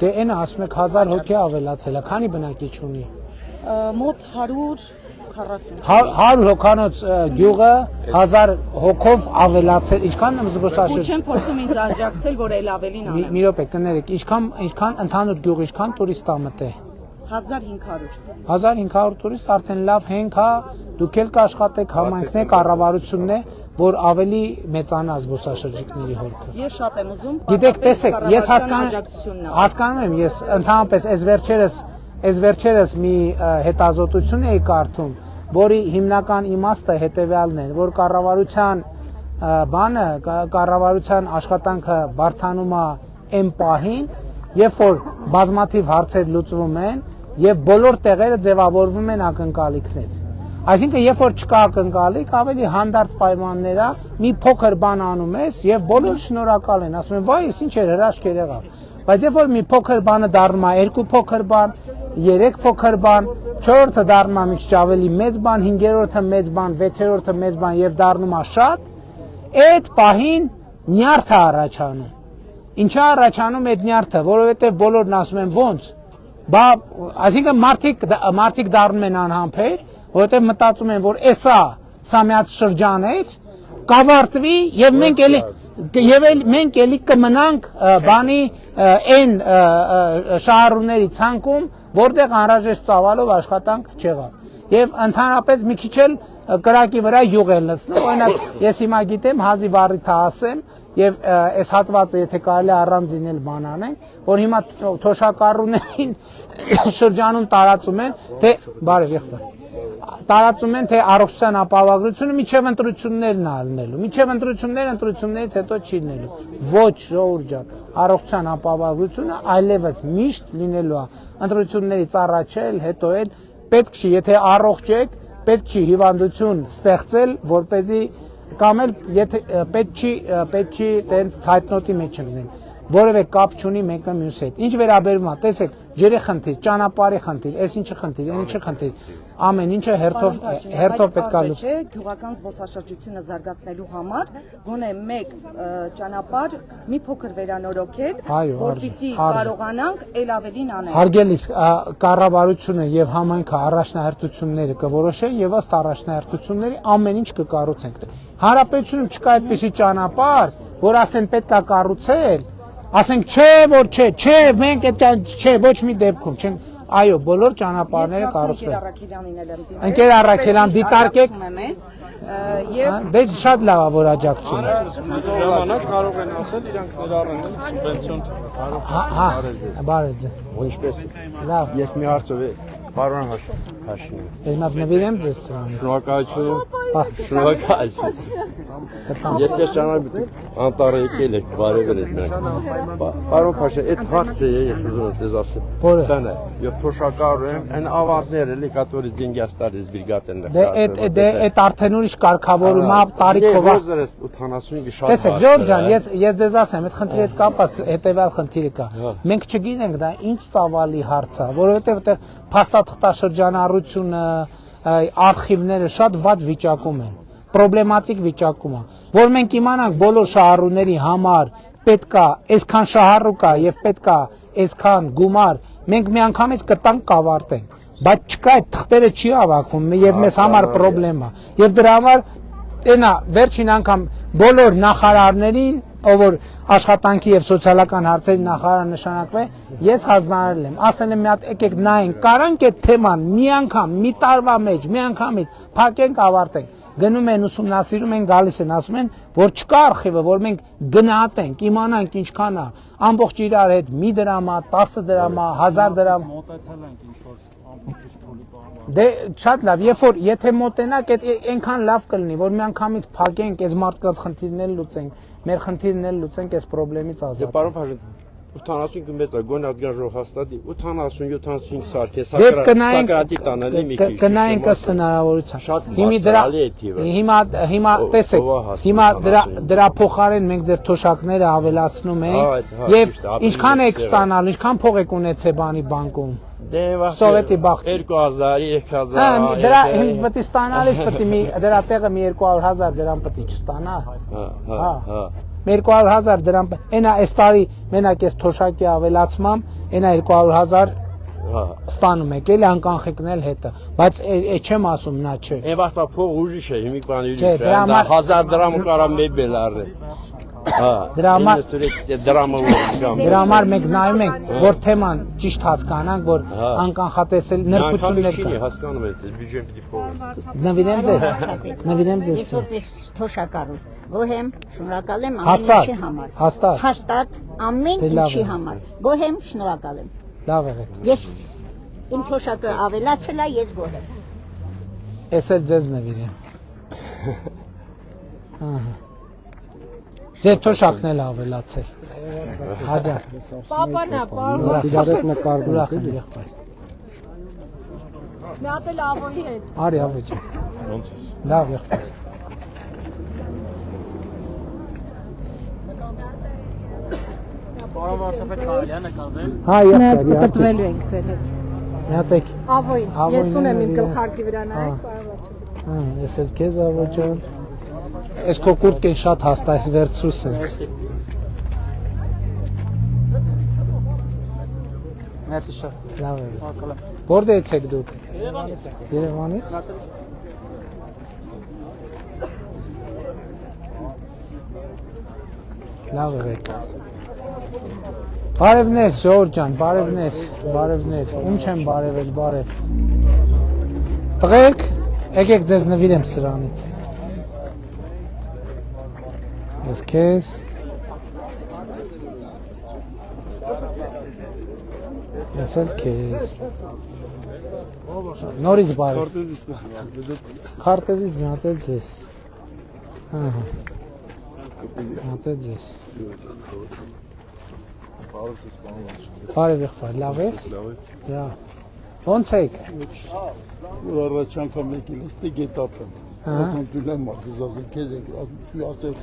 Դե այնը ասում եք 1000 հոգի ավելացել է, քանի բնակիչ ունի։
Մոտ
100 հոգանոց գյուղը 1000 հոգով ավելացել, ինչքան զբոսաշրջություն։
Ու չեմ փորձում ինձ աջակցել, որ էլ ավելին անեմ։
Մի րոպե, կներեք, ինչքան ընդհանուր գյուղ, ինչքան տուրիստ ա մտե։
1500։
1500 տուրիստ արդեն լավ հենք է, դուք էլ կաշխատեք, համայնքն է, կառավարությունն է, որ ավելի մեծանա զբոսաշրջիկների հորքը։
Ես շատ եմ ուզում։
Գիտեք, տեսեք, ես հասկանում եմ, ես ընդհանրապես այս վերջերս մի հետազոտություն էի կարդում, որի հիմնական իմաստը հետևյալն է, որ կառավարության աշխատանքը բարդանում է այն պահին, երբ որ բազմաթիվ հարցեր լուծվում են եւ բոլոր տեղերը ձևավորվում են ակնկալիքներ։ Այսինքն, երբ որ չկա ակնկալիք, ավելի հանդարտ պայմաններ է, մի փոքր բան անում ես եւ բոլորը շնորհակալ են, ասում են՝ «Վայ, ինչ էր հրաշքեր եղավ»։ Բայց երբ որ մի փոքր բանը դառնում է 2 փոքր բան, 3 փոքր բան, 4-ը դառնում է մի քիչ ավելի մեծ բան, 5-րդը մեծ բան, 6-րդը մեծ բան եւ դառնում է շատ, այդ պահին նյարդը առաջանում։ Ինչա առաջանում այդ նյարդը, որովհետեւ բոլորն ասում են ոնց, բա այսինքն մարդիկ դառնում են անհամբեր, որովհետեւ մտածում են, որ սա մի հատ շրջան է, կավարտվի եւ մենք էլի կմնանք բանի այն շահառուների ցանկում, որտեղ անհրաժեշտ ծավալով աշխատանք չեղավ։ Եվ ընդհանրապես մի քիչ էլ կրակի վրա յուղ էլ լցնում։ Օրինակ, ես հիմա գիտեմ, հազիվ առիթ ասեմ, եւ այս հատվածը եթե կարելի առանձին էլ բան անենք, որ հիմա թոշակառուներին շրջանում տարածում են, թե բարև եղբայր, տարածում են, թե առողջության ապահովագրությունը միջև ընտրություններն է ալնելու, միջև ընտրություններից հետո չի լինելու։ Ոչ, ժողովուրդ ջան, առողջության ապահովագրությունը այլևս միշտ լինելու է, ընտրություններից առաջ էլ, հետո էլ պետք չի, եթե առողջ եք, պետք չի հիվանդություն ստեղծել, որպեսզի կամ էլ եթե պետք չի տենց ցայտնոտի մեջ ընկնել, որևէ կապ չունի մեկը մյուսի հետ։ Ինչ վերաբերում է, տեսեք, ջրի խնդիր, ճանապարհի խնդիր, այս ինչը խնդիր, այն ինչը խնդիր, ամեն ինչը հերթով պետք է լուծի։
Գյուղական զբոսաշրջությունը զարգացնելու համար գոնե մեկ ճանապարհ մի փոքր վերանորոգել, որպեսզի կարողանանք ել ավելին անել։
Հարգելիս, կառավարությունը եւ համայնքը առաջնահերթությունները կորոշեն եւ ըստ առաջնահերթությունների ամեն ինչ կկառուցենք։ Հանրապետությունում չկա այդպիսի ճանապարհ, որ ասեն պետք է կառուցել, ասենք չէ, որ չէ, մենք այդ չէ, ոչ մի դեպքում չենք։ Այո, բոլոր ճանապարհները կառուցվել։ Ընկեր Առաքելյան դիտարկեք։ Դե շատ լավ է, որ աջակցում է։
Ժամանակ կարող են ասել իրանք ներառեն սուբվենցիոն
բարեզ։
Ինչպես։
Լավ։
Ես մի հարցով պարոն Հաշիմյան։
Ես նվիրեմ ձեզ սրան։
Շնորհակալություն։ Ես ես ճանապարհի անտառը եկել եք բարևել եք նրանք։ Պարոն Փաշա, այդ հարցը ես ուզում եմ ձեզ ասել։ Որը։ Եվ թոշակառու են, այն ավարտները էլի կատոլիկ деньги остались сберегательն է։
Դե այդ արդեն ուրիշ կարգավորում է տարիքով։
85-ը շատ։
Տեսեք, Ժորժ ջան, ես ձեզ ասեմ, այդ խնդրի հետ կապված հետեւյալ խնդիրը կա։ Մենք չգիտենք դա ինչ ծավալի հարց է, որովհետեւ այդտեղ փաստաթղթաշրջանառությունը, արխիվները շատ վատ վիճակում են, պրոբլեմատիկ վիճակում է, որ մենք իմանանք բոլոր շահառուների համար պետքա այսքան շահառու կա եւ պետքա այսքան գումար, մենք միանգամից կտանք կավարտենք, բայց չկա այդ թղթերը չի հավաքվում եւ մեզ համար պրոբլեմ է։ Եվ դրա համար այնա վերջին անգամ բոլոր նախարարներին, ով որ աշխատանքի եւ սոցիալական հարցերի նախարար նշանակվել, ես հանձնարարել եմ, ասել եմ մի հատ եկեք նայենք, կարանք այդ թեման մի անգամ, մի տարվա մեջ, մի անգամից փակենք, ավարտենք։ Գնում են ուսումնասիրում են, գալիս են, ասում են, որ չկա արխիվը, որ մենք գնահատենք, իմանանք ինչքան է, ամբողջ իրար հետ մի դրամ է, 10 դրամ է, 1000 դրամ։
Մոտեցել ենք ինչ որ ամբողջ փոլի բան։
Դե շատ լավ, երբ որ եթե մոտենակ, այնքան լավ կլինի, որ մի անգամից փակենք, այս մարդկանց խնդիրներն լուծենք, մեր խնդիրներն լուծենք, այս խնդրից ազատ։
Պարոն Փաշա, 80 մեծ է, գոն ադգանժող հաստատի, 80-75 սարք է, սակրատի տանելի մի քիչ։
Կնայենք ըստ հնարավորության։ Հիմա տեսեք, հիմա դրա փոխարեն մենք ձեր թոշակները ավելացնում ենք եւ ինչքան եք ստանալ, ինչքան փող եք ունեցել բանի բանկում։ Սովետի բախտ
2000, 3000։
Դրա պետք է ստանալից պետք է դրա տեղը մի 200,000 դրամ պետք է չստանա։ Հա։ 200,000 դրամ, այնա այս տարի մենակ այս թոշակի ավելացմամբ, այնա 200,000 ստանում եք, էլի անկանխիկն էլ հետը, բայց չեմ ասում նա չէ։
Այն վաղտա փող ուրիշ է, հիմի բան ուրիշ է, 1000 դրամ ու կարա մեբել առել։
Դրա համար մենք նայում ենք, որ թեման ճիշտ հասկանանք, որ անկանխատեսել նրբություններ կան։
Հասկանում եք, բյուջեն պիտի փոխել։
Նվիրեմ ձեզ։
Ես որպես թոշակառու գոհ եմ, շնորհակալ եմ ամեն ինչի համար։ Հաստատ ամեն ինչի համար։ Գոհ եմ, շնորհակալ եմ։
Լավ եղեք։
Ես իմ թոշակը ավելացել է, ես գոհ եմ։
Ես էլ ձեզ նվիրեմ։ Ձեր թոշակն էլ ավելացել։ Հաջար։
Պապանա,
Դիգարետ նկարում եղբայր։
Մի հատ էլ ավոյի հետ։
Արի ավեջա։
Ոնց ես։
Լավ եղբայր։
Պարոն վարչապետ, կարելի է նկատել։
Հա, եղբայր,
Կտրվելու ենք ձեր հետ։
Յատեք։
Ավոյն, ես ունեմ իմ գլխարկի վրա նայեք, պարոն վարչապետ։
Հա, ես էլ քեզ ավոճան։ Այս քո կուրտքեն շատ հաստ, այս վերցրու սենց։
Մերսի շատ։
Լավ է։ Որտեղից եք դուք։ Երևանից։ Լավ է եկած։ Բարևներ, Ժողովուրդ ջան, բարևներ։ Ում չեմ բարևել, բարև։ Տղեկ, եկեք ձեզ նվիրեմ սրանից։ Ես քեզ։ Ես էլ քեզ։ Նորից բարև։ Քարտեզից մի հատ էլ ձեզ։ Ահա։ Հատե ձեզ։ Բարև եղբայր, լավ ես։ Յա։ Ոնց եք։
Որ առաջ անգամ եկել ես գետապը։ Ասում դուլեմ մարդուց ասում քեզ եք ասել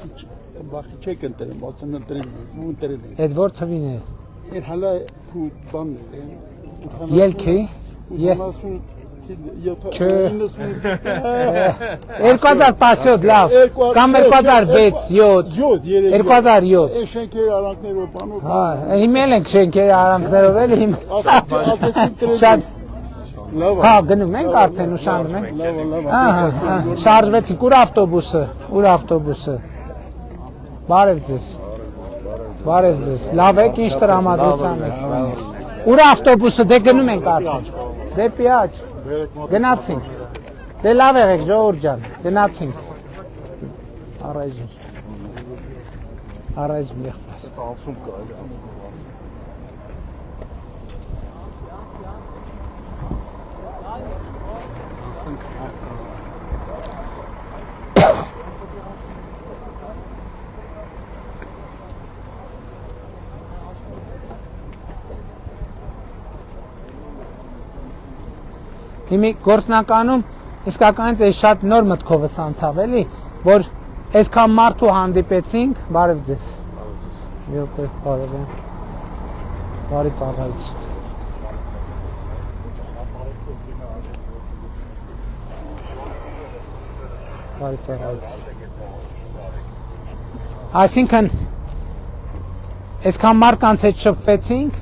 բախի չեք ընտրեմ, ասում ընտրել։
Այդ որ թվին է։
Էր հələ ու բաններ են։
Ելքի։ 2017 լավ կամ 2006 7 2007
շենքերի արանքներով բանով
հա հիմել ենք շենքերի արանքներով էլ հիմ շատ հա գնում ենք արդեն ուշանում ենք ահա շարժվեցինք ուր ավտոբուսը բարև ձեզ լավ եք ինչ տրամադրության եք ուր ավտոբուսը դե գնում ենք արդեն դեպի աջ գնացինք դե լավ եղեք ժողովուրդ ջան գնացինք առայժմ եղբայր
անցում կա
Հիմի գործնականում իսկականից այս շատ նոր մտքովս անցավ էլի, որ այսքան մարդու հանդիպեցինք, բարև ձեզ։ Յոպե, բարև եմ։ Բարի ծառայություն։ Բարի ծառայություն։ Այսինքն այսքան մարդկանց հետ շփվեցինք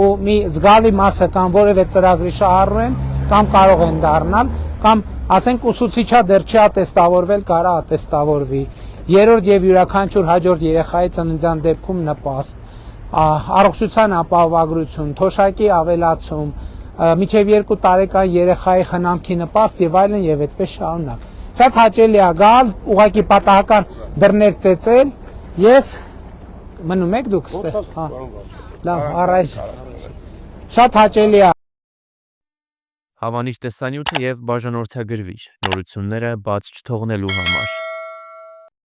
ու մի զգալի մասը կամ որևէ ծրագրի շահառու են կամ կարող են դառնալ, կամ ասենք ուսուցիչա դեռ չի ատեստավորվել, կարա ատեստավորվի, երրորդ եւ յուրաքանչյուր հաջորդ երեխայի ծննդյան դեպքում նպաստ, առողջության ապահովագրություն, թոշակի ավելացում, մինչև 2 տարեկան երեխայի խնամքի նպաստ եւ այլն եւ այդպես շարունակ։ Շատ հաճելի է գալ, ուղղակի պատահական դռներ ծեծել եւ մնում եք դուք ստեղ, հա։ Լավ, առայժմ։ Շատ հաճելի է
Հավանիչ տեսանյութը եւ բաժանորդագրվիչ նորությունները բաց չթողնելու համար